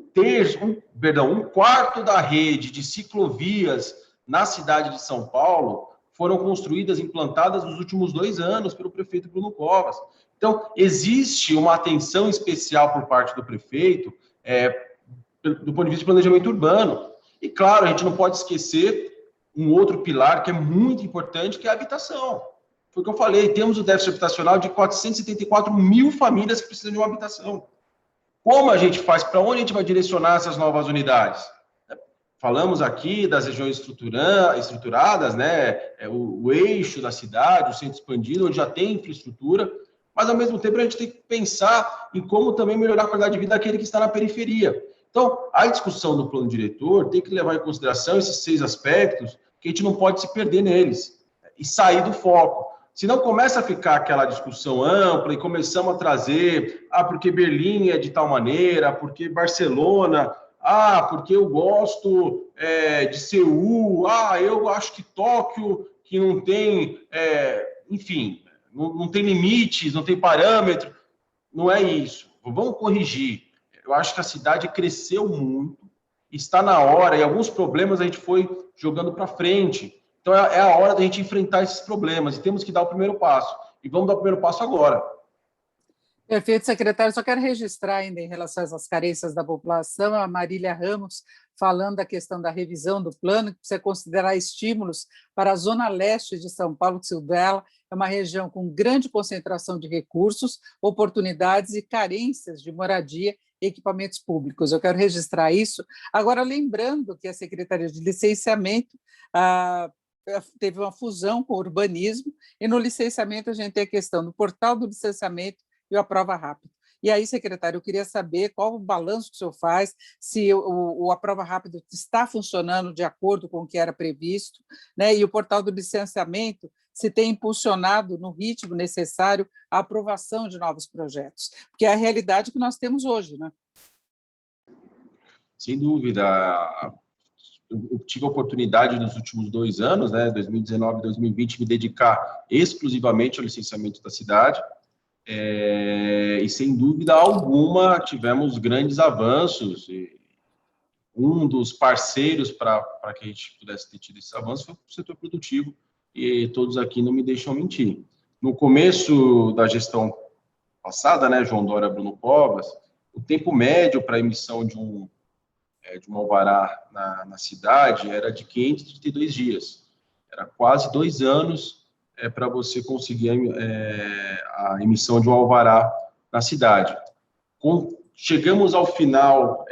quarto da rede de ciclovias na cidade de São Paulo foram construídas, implantadas nos últimos 2 anos pelo prefeito Bruno Covas. Então, existe uma atenção especial por parte do prefeito do ponto de vista de planejamento urbano. E, claro, a gente não pode esquecer um outro pilar que é muito importante, que é a habitação. Foi o que eu falei, temos o déficit habitacional de 474 mil famílias que precisam de uma habitação. Como a gente faz? Para onde a gente vai direcionar essas novas unidades? Falamos aqui das regiões estruturadas, né? O eixo da cidade, o centro expandido, onde já tem infraestrutura, mas, ao mesmo tempo, a gente tem que pensar em como também melhorar a qualidade de vida daquele que está na periferia. Então, a discussão do plano diretor tem que levar em consideração esses 6 aspectos, que a gente não pode se perder neles e sair do foco. Senão começa a ficar aquela discussão ampla e começamos a trazer, porque Berlim é de tal maneira, porque Barcelona, porque eu gosto de Seul, eu acho que Tóquio, que não tem, enfim, não tem limites, não tem parâmetro. Não é isso. Vamos corrigir. Eu acho que a cidade cresceu muito, está na hora, e alguns problemas a gente foi jogando para frente. Então, é a hora da gente enfrentar esses problemas, e temos que dar o primeiro passo. E vamos dar o primeiro passo agora. Perfeito, secretário. Só quero registrar ainda em relação às carências da população, a Marília Ramos falando da questão da revisão do plano, que precisa considerar estímulos para a zona leste de São Paulo, que se dela é uma região com grande concentração de recursos, oportunidades e carências de moradia equipamentos públicos. Eu quero registrar isso. Agora, lembrando que a Secretaria de Licenciamento teve uma fusão com o urbanismo, e no licenciamento a gente tem a questão do portal do licenciamento e a prova rápida. E aí, secretário, eu queria saber qual o balanço que o senhor faz, se a prova rápida está funcionando de acordo com o que era previsto, né? E o portal do licenciamento se tem impulsionado no ritmo necessário a aprovação de novos projetos, porque é a realidade que nós temos hoje, né? Sem dúvida. Eu tive a oportunidade nos últimos 2 anos, né, 2019 e 2020, me dedicar exclusivamente ao licenciamento da cidade, e sem dúvida alguma tivemos grandes avanços. Um dos parceiros para que a gente pudesse ter tido esse avanço foi o setor produtivo, e todos aqui não me deixam mentir. No começo da gestão passada, né, João Dória, Bruno Covas, o tempo médio para a emissão de um alvará na cidade era de 532 dias. Era quase 2 anos para você conseguir a emissão de um alvará na cidade. Chegamos ao final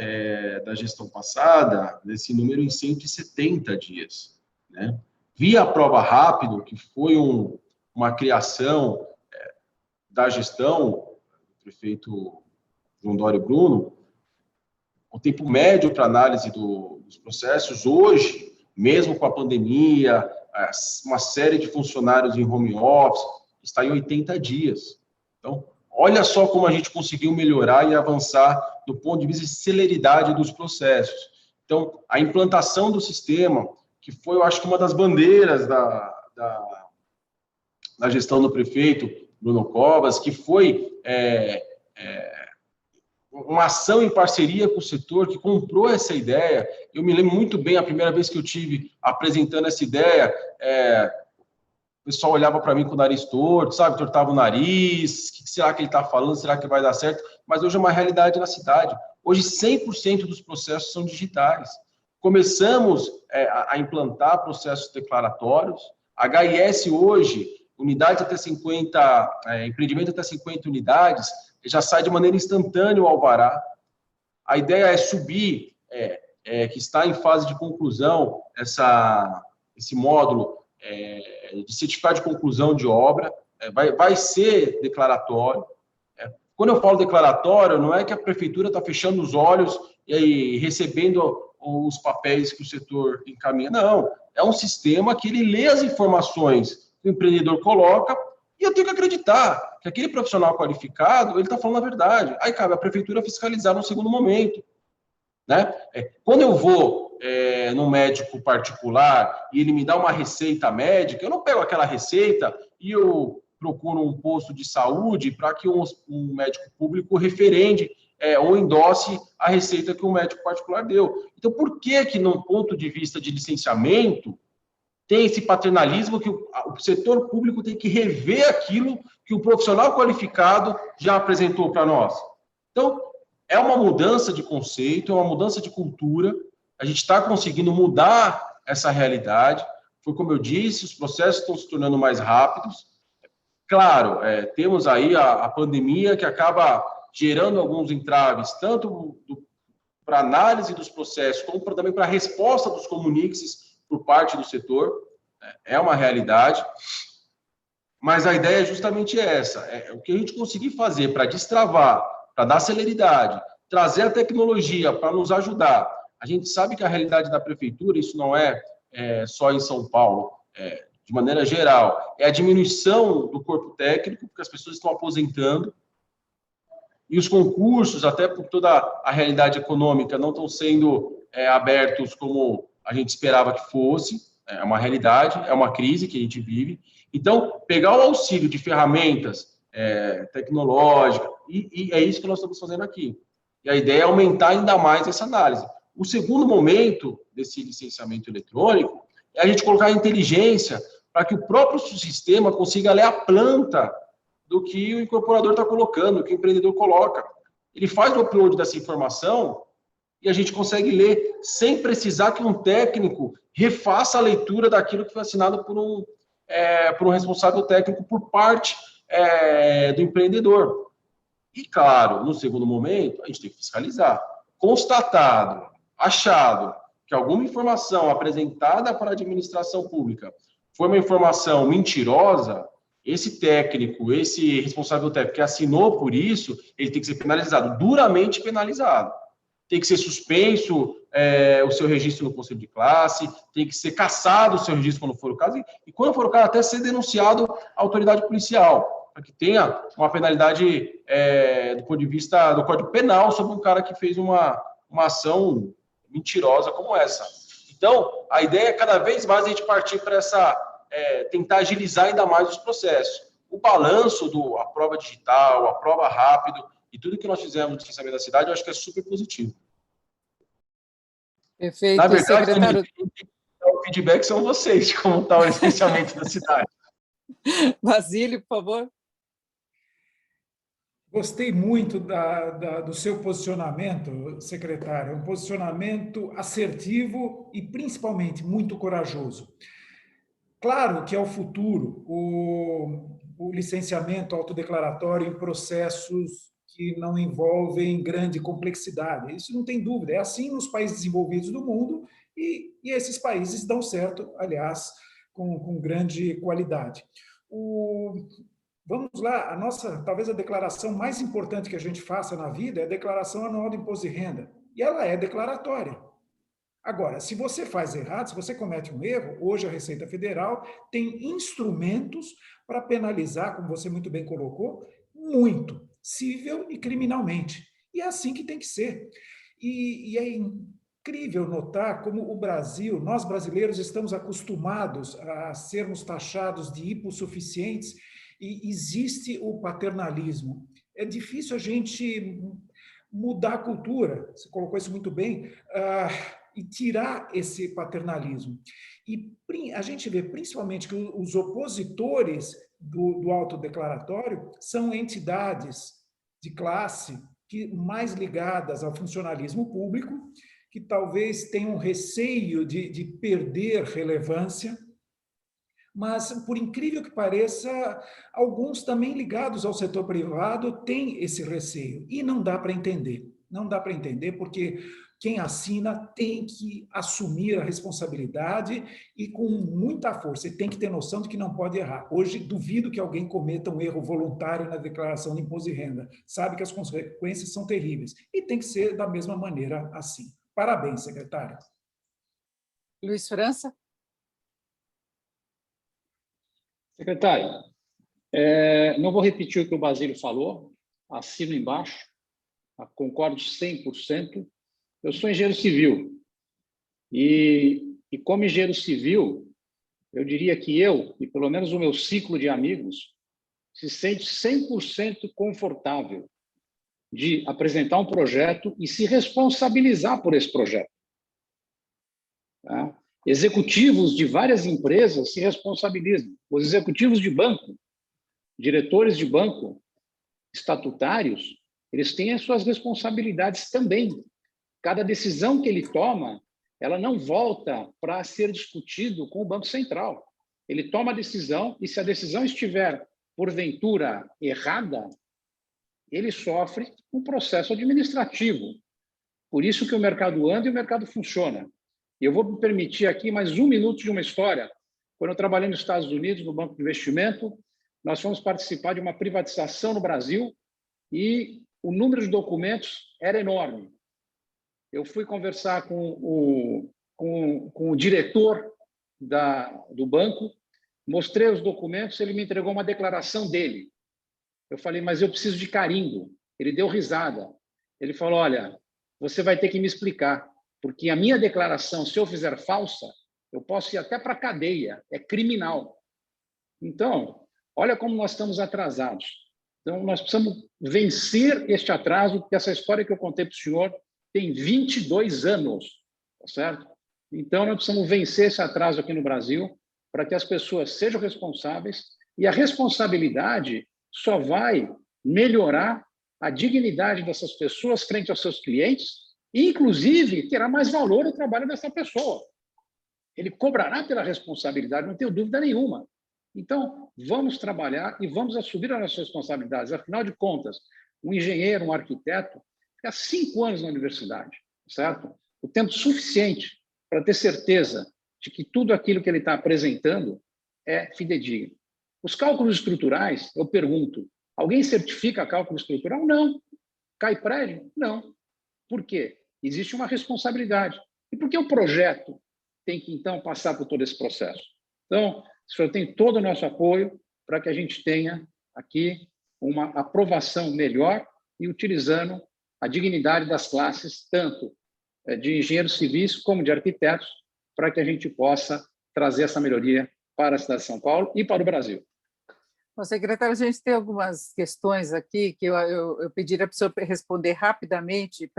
da gestão passada, desse número em 170 dias. Né? Via a prova rápido, que foi uma criação da gestão do prefeito João Dória e Bruno, o tempo médio para análise dos processos, hoje, mesmo com a pandemia, uma série de funcionários em home office, está em 80 dias. Então, olha só como a gente conseguiu melhorar e avançar do ponto de vista de celeridade dos processos. Então, a implantação do sistema, que foi, eu acho que uma das bandeiras da gestão do prefeito Bruno Covas, que foi uma ação em parceria com o setor que comprou essa ideia. Eu me lembro muito bem, a primeira vez que eu tive apresentando essa ideia, o pessoal olhava para mim com o nariz torto, sabe, tortava o nariz, o que será que ele está falando, será que vai dar certo? Mas hoje é uma realidade na cidade. Hoje 100% dos processos são digitais. Começamos a implantar processos declaratórios. HIS hoje, unidade até 50, empreendimento até 50 unidades, já sai de maneira instantânea o alvará. A ideia é subir, que está em fase de conclusão, esse módulo de certificado de conclusão de obra, vai ser declaratório. Quando eu falo declaratório, não é que a prefeitura está fechando os olhos e recebendo os papéis que o setor encaminha, não. É um sistema que ele lê as informações que o empreendedor coloca, e eu tenho que acreditar que aquele profissional qualificado, ele está falando a verdade. Aí cabe a prefeitura fiscalizar no segundo momento. Né? Quando eu vou num médico particular e ele me dá uma receita médica, eu não pego aquela receita e eu procuro um posto de saúde para que um médico público referende ou endosse a receita que um médico particular deu. Então, por que num ponto de vista de licenciamento, tem esse paternalismo que o setor público tem que rever aquilo que o profissional qualificado já apresentou para nós? Então, é uma mudança de conceito, é uma mudança de cultura. A gente está conseguindo mudar essa realidade. Foi como eu disse, os processos estão se tornando mais rápidos. Claro, temos aí a pandemia que acaba gerando alguns entraves, tanto para análise dos processos, como também para a resposta dos comuniques por parte do setor. É uma realidade, mas a ideia é justamente essa, o que a gente conseguir fazer para destravar, para dar celeridade, trazer a tecnologia para nos ajudar. A gente sabe que a realidade da prefeitura, isso não é só em São Paulo, de maneira geral, é a diminuição do corpo técnico, porque as pessoas estão aposentando, e os concursos, até por toda a realidade econômica, não estão sendo abertos como a gente esperava que fosse. É uma realidade, é uma crise que a gente vive. Então, pegar o auxílio de ferramentas tecnológicas, e é isso que nós estamos fazendo aqui. E a ideia é aumentar ainda mais essa análise. O segundo momento desse licenciamento eletrônico é a gente colocar a inteligência para que o próprio sistema consiga ler a planta do que o incorporador está colocando, do que o empreendedor coloca. Ele faz o upload dessa informação e a gente consegue ler sem precisar que um técnico refaça a leitura daquilo que foi assinado por um responsável técnico por parte do empreendedor. E, claro, no segundo momento, a gente tem que fiscalizar. Constatado, achado que alguma informação apresentada para a administração pública foi uma informação mentirosa, esse técnico, esse responsável técnico que assinou por isso, ele tem que ser penalizado, duramente penalizado. Tem que ser suspenso o seu registro no conselho de classe, tem que ser cassado o seu registro quando for o caso, e quando for o caso, até ser denunciado à autoridade policial, para que tenha uma penalidade do ponto de vista do Código Penal sobre um cara que fez uma ação mentirosa como essa. Então, a ideia é cada vez mais a gente partir para tentar agilizar ainda mais os processos. O balanço a prova digital, a prova rápido, e tudo que nós fizemos no licenciamento da cidade, eu acho que é super positivo. Perfeito, Na verdade, secretário... o feedback são vocês, de como está o licenciamento da cidade. Basílio, por favor. Gostei muito do seu posicionamento, secretário, um posicionamento assertivo e, principalmente, muito corajoso. Claro que é o futuro, o licenciamento autodeclaratório em processos que não envolvem grande complexidade. Isso não tem dúvida, é assim nos países desenvolvidos do mundo e esses países dão certo, aliás, com grande qualidade. Vamos lá, talvez a declaração mais importante que a gente faça na vida é a declaração anual de imposto de renda, e ela é declaratória. Agora, se você faz errado, se você comete um erro, hoje a Receita Federal tem instrumentos para penalizar, como você muito bem colocou, muito, civil e criminalmente. E é assim que tem que ser. E é incrível notar como o Brasil, nós brasileiros, estamos acostumados a sermos taxados de hipossuficientes e existe o paternalismo. É difícil a gente mudar a cultura, você colocou isso muito bem, e tirar esse paternalismo. E a gente vê principalmente que os opositores do autodeclaratório são entidades de classe mais ligadas ao funcionalismo público, que talvez tenham receio de perder relevância, mas, por incrível que pareça, alguns também ligados ao setor privado têm esse receio, e não dá para entender. Não dá para entender porque quem assina tem que assumir a responsabilidade e com muita força, e tem que ter noção de que não pode errar. Hoje, duvido que alguém cometa um erro voluntário na declaração de imposto de renda. Sabe que as consequências são terríveis. E tem que ser da mesma maneira assim. Parabéns, secretário. Luiz França. Secretário, não vou repetir o que o Basílio falou, assino embaixo, concordo 100%. Eu sou engenheiro civil e como engenheiro civil, eu diria que eu, e pelo menos o meu ciclo de amigos, se sente 100% confortável de apresentar um projeto e se responsabilizar por esse projeto. Tá? Executivos de várias empresas se responsabilizam. Os executivos de banco, diretores de banco, estatutários, eles têm as suas responsabilidades também. Cada decisão que ele toma, ela não volta para ser discutido com o Banco Central. Ele toma a decisão e, se a decisão estiver, porventura, errada, ele sofre um processo administrativo. Por isso que o mercado anda e o mercado funciona. E eu vou me permitir aqui mais 1 minuto de uma história. Quando eu trabalhei nos Estados Unidos, no Banco de Investimento, nós fomos participar de uma privatização no Brasil e o número de documentos era enorme. Eu fui conversar com o diretor do banco, mostrei os documentos, ele me entregou uma declaração dele. Eu falei, mas eu preciso de carimbo. Ele deu risada. Ele falou, olha, você vai ter que me explicar, porque a minha declaração, se eu fizer falsa, eu posso ir até para a cadeia, é criminal. Então, olha como nós estamos atrasados. Então, nós precisamos vencer este atraso, porque essa história que eu contei para o senhor tem 22 anos, tá certo? Então, nós precisamos vencer esse atraso aqui no Brasil para que as pessoas sejam responsáveis e a responsabilidade só vai melhorar a dignidade dessas pessoas frente aos seus clientes e, inclusive, terá mais valor o trabalho dessa pessoa. Ele cobrará pela responsabilidade, não tenho dúvida nenhuma. Então, vamos trabalhar e vamos assumir as nossas responsabilidades. Afinal de contas, Um engenheiro, um arquiteto, fica 5 anos na universidade, certo? O tempo suficiente para ter certeza de que tudo aquilo que ele está apresentando é fidedigno. Os cálculos estruturais, eu pergunto, alguém certifica cálculo estrutural? Não. Cai prédio? Não. Por quê? Existe uma responsabilidade. E por que o projeto tem que, então, passar por todo esse processo? Então, o senhor tem todo o nosso apoio para que a gente tenha aqui uma aprovação melhor e utilizando a dignidade das classes, tanto de engenheiros civis como de arquitetos, para que a gente possa trazer essa melhoria para a cidade de São Paulo e para o Brasil. Bom, secretário, a gente tem algumas questões aqui que eu pediria para o senhor responder rapidamente,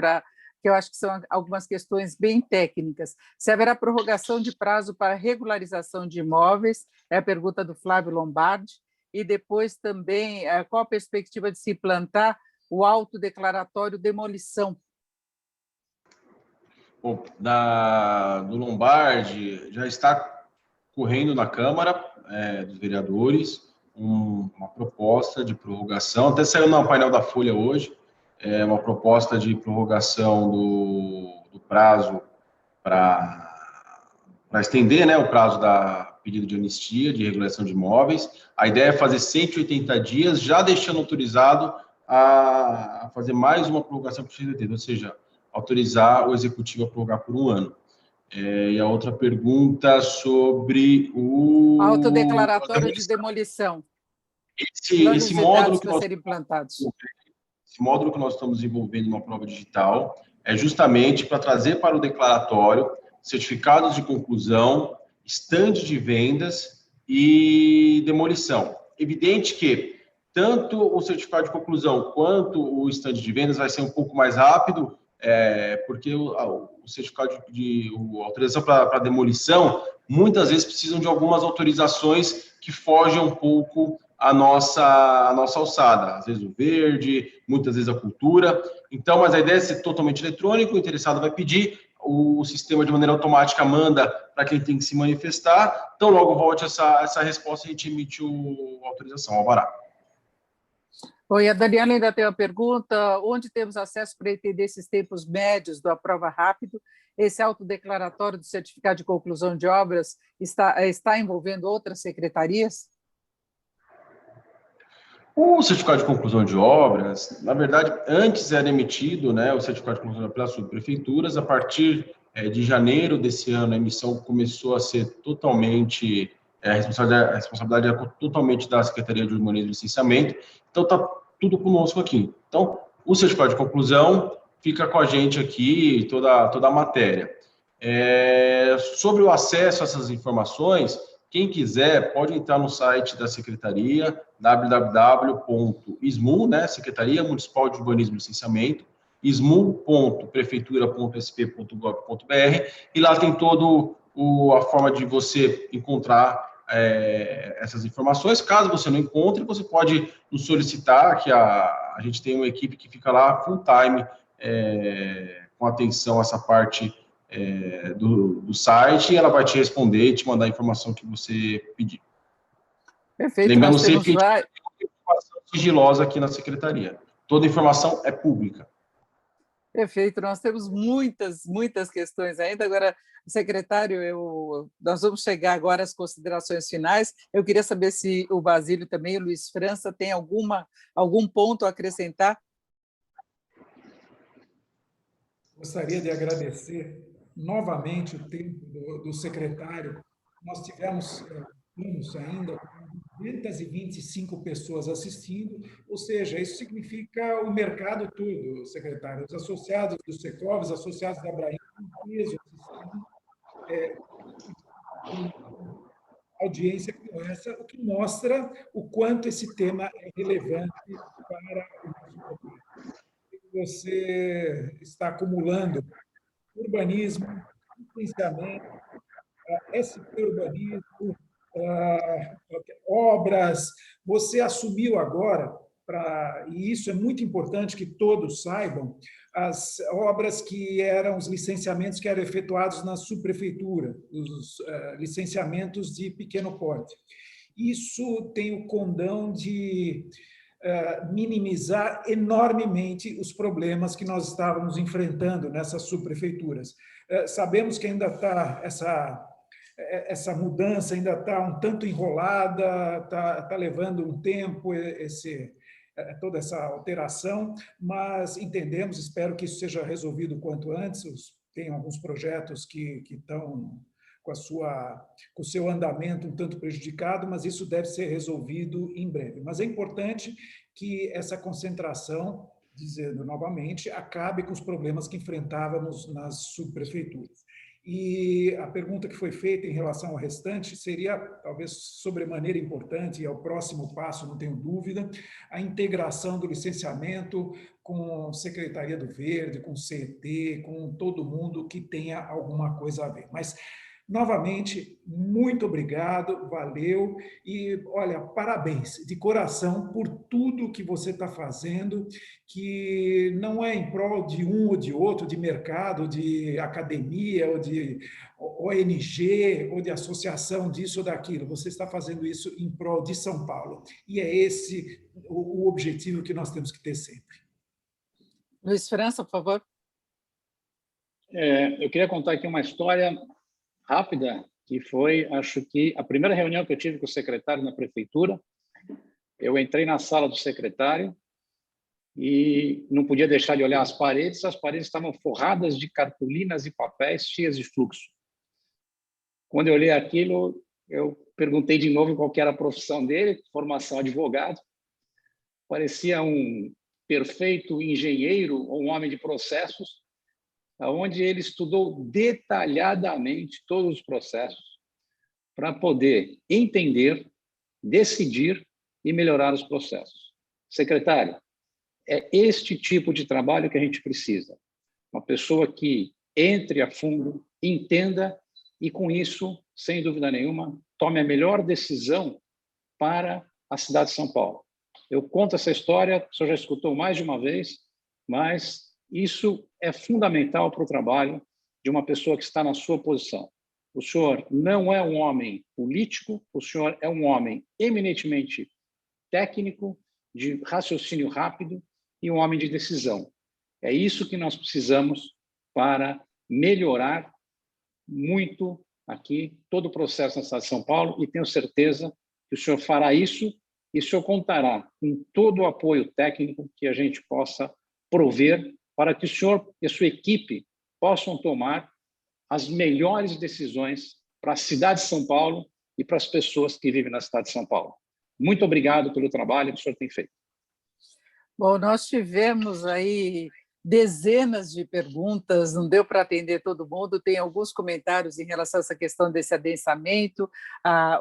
que eu acho que são algumas questões bem técnicas. Se haverá prorrogação de prazo para regularização de imóveis, é a pergunta do Flávio Lombardi, e depois também qual a perspectiva de se implantar o autodeclaratório demolição. Bom, do Lombardi já está correndo na Câmara dos Vereadores uma proposta de prorrogação, até saiu no painel da Folha hoje, uma proposta de prorrogação do prazo para estender, né, o prazo da pedido de anistia, de regulação de imóveis. A ideia é fazer 180 dias, já deixando autorizado a fazer mais uma prorrogação por 180, ou seja, autorizar o Executivo a prorrogar por 1 ano. E a outra pergunta sobre o... Autodeclaratório de demolição. Esse módulo que serem implantados. Esse módulo que nós estamos desenvolvendo numa prova digital é justamente para trazer para o declaratório certificados de conclusão, estande de vendas e demolição. Evidente que tanto o certificado de conclusão quanto o estande de vendas vai ser um pouco mais rápido, porque o certificado de autorização para demolição, muitas vezes precisam de algumas autorizações que fogem um pouco a nossa alçada, às vezes o verde, muitas vezes a cultura. Então, mas a ideia é ser totalmente eletrônico, o interessado vai pedir, o sistema de maneira automática manda para quem tem que se manifestar, então logo volte essa resposta e a gente emite a autorização, o alvará. Oi, a Daniela ainda tem uma pergunta, onde temos acesso para entender esses tempos médios do Aprova Rápido? Esse autodeclaratório do certificado de conclusão de obras está envolvendo outras secretarias? O certificado de conclusão de obras, na verdade, antes era emitido, né, o certificado de conclusão pelas subprefeituras. A partir de janeiro desse ano, a emissão começou a ser totalmente, a responsabilidade é totalmente da Secretaria de Urbanismo e Licenciamento. Então, está tudo conosco aqui. Então, o certificado de conclusão fica com a gente aqui, toda a matéria. Sobre o acesso a essas informações, quem quiser pode entrar no site da Secretaria, www.smu, né, Secretaria Municipal de Urbanismo e Licenciamento, smu.prefeitura.sp.gov.br, e lá tem toda a forma de você encontrar essas informações. Caso você não encontre, você pode nos solicitar, que a gente tem uma equipe que fica lá full time com atenção a essa parte do site, e ela vai te responder e te mandar a informação que você pedir. Perfeito. Lembrando sempre que a gente tem informação sigilosa aqui na Secretaria. Toda informação é pública. Perfeito. Nós temos muitas questões ainda. Agora, secretário, nós vamos chegar agora às considerações finais. Eu queria saber se o Basílio também, o Luiz França, tem algum ponto a acrescentar. Gostaria de agradecer novamente o tempo do secretário. Nós tivemos ainda 225 pessoas assistindo, ou seja, isso significa o mercado todo, secretário. Os associados do Secov, os associados da Abraim, audiência como essa, o que mostra o quanto esse tema é relevante para o nosso governo. Você está acumulando urbanismo, licenciamento, SP Urbanismo, obras. Você assumiu agora, e isso é muito importante que todos saibam, as obras que eram os licenciamentos que eram efetuados na subprefeitura, os licenciamentos de pequeno porte. Isso tem o condão de minimizar enormemente os problemas que nós estávamos enfrentando nessas subprefeituras. Sabemos que ainda está essa mudança ainda está um tanto enrolada, está levando um tempo toda essa alteração, mas entendemos, espero que isso seja resolvido o quanto antes. Tem alguns projetos que estão com o seu andamento um tanto prejudicado, mas isso deve ser resolvido em breve. Mas é importante que essa concentração, dizendo novamente, acabe com os problemas que enfrentávamos nas subprefeituras. E a pergunta que foi feita em relação ao restante seria, talvez, sobremaneira importante, e é o próximo passo, não tenho dúvida, a integração do licenciamento com a Secretaria do Verde, com o CET, com todo mundo que tenha alguma coisa a ver. Mas, novamente, muito obrigado, valeu, e, olha, parabéns de coração por tudo que você está fazendo, que não é em prol de um ou de outro, de mercado, de academia, ou de ONG, ou de associação disso ou daquilo. Você está fazendo isso em prol de São Paulo, e é esse o objetivo que nós temos que ter sempre. Luiz França, por favor. Eu queria contar aqui uma história rápida, que foi, acho que, a primeira reunião que eu tive com o secretário na prefeitura. Eu entrei na sala do secretário e não podia deixar de olhar as paredes estavam forradas de cartolinas e papéis cheias de fluxo. Quando eu olhei aquilo, eu perguntei de novo qual que era a profissão dele, formação advogado. Parecia um perfeito engenheiro ou um homem de processos, onde ele estudou detalhadamente todos os processos para poder entender, decidir e melhorar os processos. Secretário, é este tipo de trabalho que a gente precisa. Uma pessoa que entre a fundo, entenda e, com isso, sem dúvida nenhuma, tome a melhor decisão para a cidade de São Paulo. Eu conto essa história, o senhor já escutou mais de uma vez, mas isso é fundamental para o trabalho de uma pessoa que está na sua posição. O senhor não é um homem político, o senhor é um homem eminentemente técnico, de raciocínio rápido e um homem de decisão. É isso que nós precisamos para melhorar muito aqui todo o processo na cidade de São Paulo, e tenho certeza que o senhor fará isso e o senhor contará com todo o apoio técnico que a gente possa prover para que o senhor e a sua equipe possam tomar as melhores decisões para a cidade de São Paulo e para as pessoas que vivem na cidade de São Paulo. Muito obrigado pelo trabalho que o senhor tem feito. Bom, nós tivemos aí dezenas de perguntas, não deu para atender todo mundo, tem alguns comentários em relação a essa questão desse adensamento,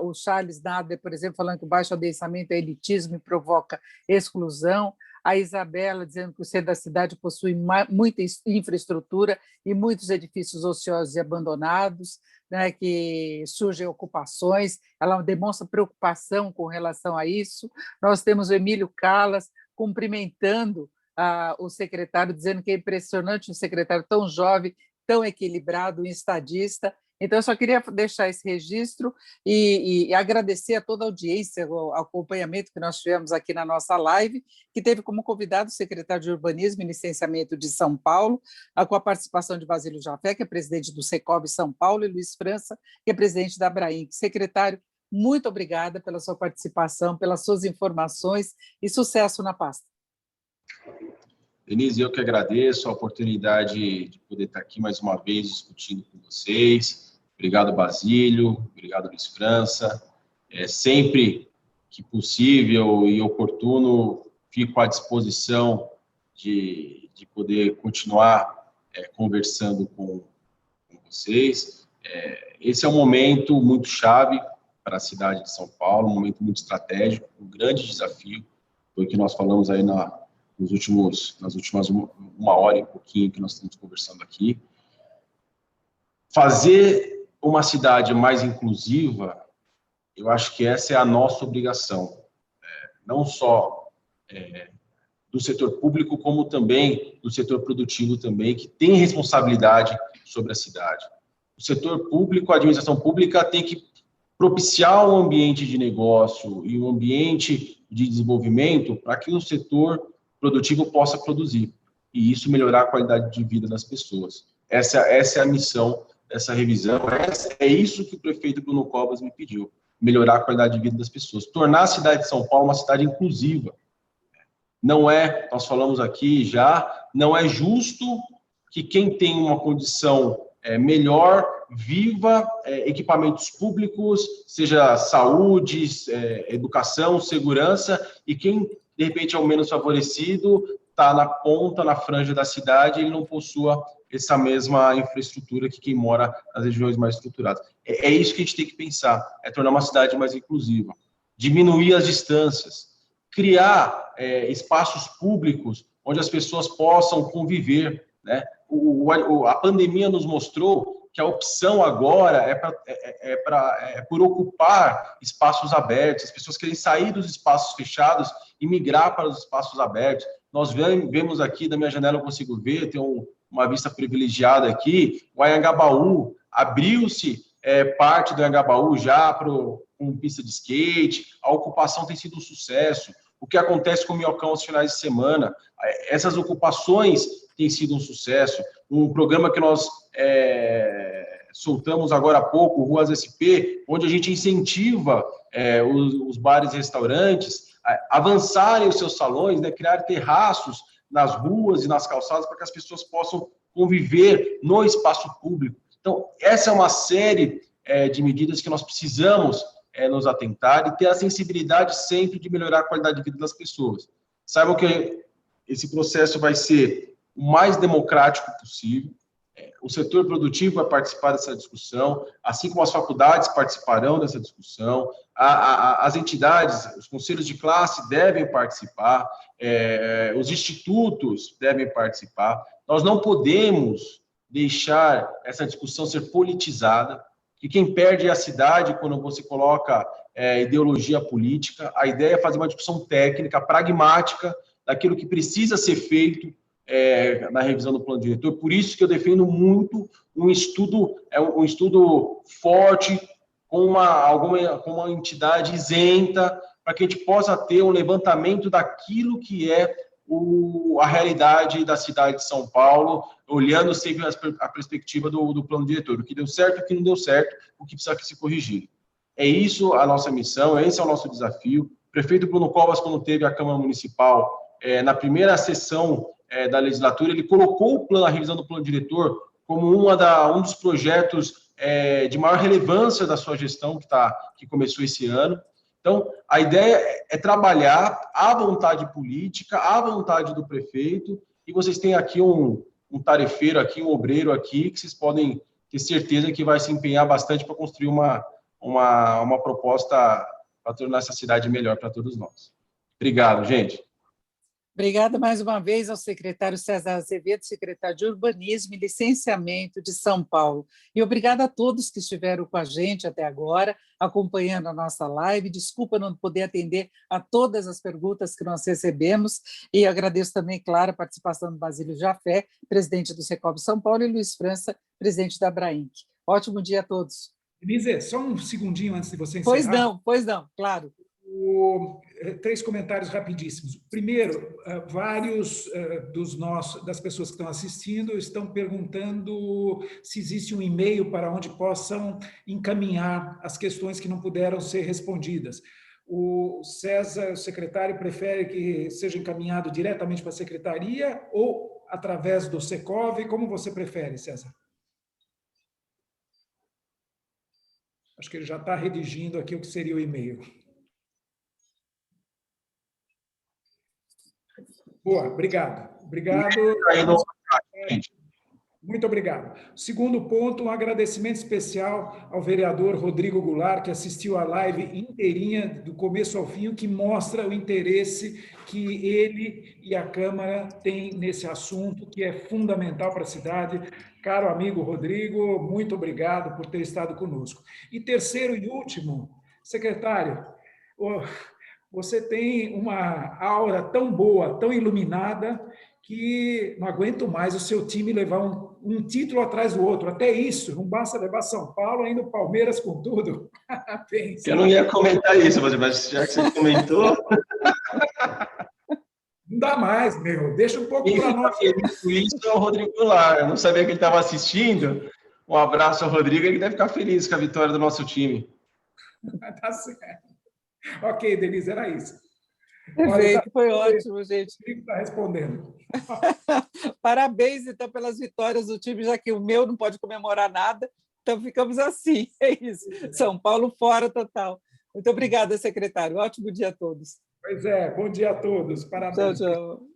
o Charles Nader, por exemplo, falando que o baixo adensamento é elitismo e provoca exclusão, a Isabela dizendo que o centro da cidade possui muita infraestrutura e muitos edifícios ociosos e abandonados, né, que surgem ocupações, ela demonstra preocupação com relação a isso. Nós temos o Emílio Callas cumprimentando o secretário, dizendo que é impressionante um secretário tão jovem, tão equilibrado e estadista. Então, eu só queria deixar esse registro e agradecer a toda a audiência, o acompanhamento que nós tivemos aqui na nossa live, que teve como convidado o secretário de Urbanismo e Licenciamento de São Paulo, com a participação de Basílio Jafé, que é presidente do Secov São Paulo, e Luiz França, que é presidente da Abrainc. Secretário, muito obrigada pela sua participação, pelas suas informações e sucesso na pasta. Denise, eu que agradeço a oportunidade de poder estar aqui mais uma vez discutindo com vocês. Obrigado, Basílio. Obrigado, Luiz França. Sempre que possível e oportuno, fico à disposição de poder continuar conversando com vocês. Esse é um momento muito chave para a cidade de São Paulo, um momento muito estratégico, um grande desafio, foi o que nós falamos aí nas últimas uma hora e pouquinho que nós estamos conversando aqui. Fazer uma cidade mais inclusiva, eu acho que essa é a nossa obrigação, não só do setor público, como também do setor produtivo também, que tem responsabilidade sobre a cidade. O setor público, a administração pública tem que propiciar um ambiente de negócio e um ambiente de desenvolvimento para que o setor produtivo possa produzir, e isso melhorar a qualidade de vida das pessoas. Essa é a missão dessa revisão, é isso que o prefeito Bruno Covas me pediu, melhorar a qualidade de vida das pessoas, tornar a cidade de São Paulo uma cidade inclusiva. Não é, nós falamos aqui já, não é justo que quem tem uma condição melhor viva equipamentos públicos, seja saúde, educação, segurança, e quem, de repente, é o menos favorecido, está na ponta, na franja da cidade, ele não possua essa mesma infraestrutura que quem mora nas regiões mais estruturadas. É isso que a gente tem que pensar, é tornar uma cidade mais inclusiva, diminuir as distâncias, criar espaços públicos onde as pessoas possam conviver, né? A pandemia nos mostrou que a opção agora é por ocupar espaços abertos, as pessoas querem sair dos espaços fechados e migrar para os espaços abertos. Nós vemos aqui, da minha janela eu consigo ver, tem uma vista privilegiada aqui, o Anhangabaú, abriu-se parte do Anhangabaú já com pista de skate, a ocupação tem sido um sucesso. O que acontece com o Minhocão aos finais de semana, essas ocupações têm sido um sucesso. Um programa que nós soltamos agora há pouco, Ruas SP, onde a gente incentiva os bares e restaurantes a avançarem os seus salões, né, criar terraços nas ruas e nas calçadas para que as pessoas possam conviver no espaço público. Então, essa é uma série de medidas que nós precisamos nos atentar e ter a sensibilidade sempre de melhorar a qualidade de vida das pessoas. Saibam que esse processo vai ser o mais democrático possível, o setor produtivo vai participar dessa discussão, assim como as faculdades participarão dessa discussão, as entidades, os conselhos de classe devem participar, os institutos devem participar. Nós não podemos deixar essa discussão ser politizada, que quem perde é a cidade quando você coloca ideologia política. A ideia é fazer uma discussão técnica, pragmática, daquilo que precisa ser feito na revisão do plano diretor. Por isso que eu defendo muito um estudo forte, com uma entidade isenta, para que a gente possa ter um levantamento daquilo que é a realidade da cidade de São Paulo, olhando sempre a perspectiva do plano diretor, o que deu certo, o que não deu certo, o que precisa se corrigir. É isso a nossa missão, esse é o nosso desafio. O prefeito Bruno Covas, quando teve a Câmara Municipal, na primeira sessão da legislatura, ele colocou a revisão do plano diretor como um dos projetos de maior relevância da sua gestão, que começou esse ano. Então, a ideia é trabalhar à vontade política, à vontade do prefeito, e vocês têm aqui um tarefeiro aqui, um obreiro aqui, que vocês podem ter certeza que vai se empenhar bastante para construir uma proposta para tornar essa cidade melhor para todos nós. Obrigado, gente. Obrigada mais uma vez ao secretário César Azevedo, secretário de Urbanismo e Licenciamento de São Paulo. E obrigada a todos que estiveram com a gente até agora, acompanhando a nossa live. Desculpa não poder atender a todas as perguntas que nós recebemos, e agradeço também, claro, a participação do Basílio Jafé, presidente do Secovi São Paulo, e Luiz França, presidente da Abrainc. Ótimo dia a todos. Denise, só um segundinho antes de você encerrar. Pois não, claro. 3 comentários rapidíssimos. Primeiro, vários das pessoas que estão assistindo estão perguntando se existe um e-mail para onde possam encaminhar as questões que não puderam ser respondidas. O César, o secretário, prefere que seja encaminhado diretamente para a secretaria ou através do Secovi? Como você prefere, César? Acho que ele já está redigindo aqui o que seria o e-mail. Boa, obrigado. Muito obrigado. Segundo ponto, um agradecimento especial ao vereador Rodrigo Goulart, que assistiu à live inteirinha, do começo ao fim, que mostra o interesse que ele e a Câmara têm nesse assunto, que é fundamental para a cidade. Caro amigo Rodrigo, muito obrigado por ter estado conosco. E terceiro e último, secretário, você tem uma aura tão boa, tão iluminada, que não aguento mais o seu time levar um título atrás do outro. Até isso, não basta levar São Paulo, ainda o Palmeiras com tudo. Eu não ia comentar isso, mas já que você comentou... Não dá mais, meu. Deixa um pouco para nós. Isso é o Rodrigo Goulart. Eu não sabia que ele estava assistindo. Um abraço ao Rodrigo. Ele deve ficar feliz com a vitória do nosso time. Tá certo. Ok, Denise, era isso. Perfeito, foi ótimo, gente. O Rodrigo está respondendo. Parabéns, então, pelas vitórias do time, já que o meu não pode comemorar nada. Então, ficamos assim. É isso. São Paulo fora total. Muito obrigada, secretário. Ótimo dia a todos. Pois é, bom dia a todos. Parabéns. Tchau, tchau.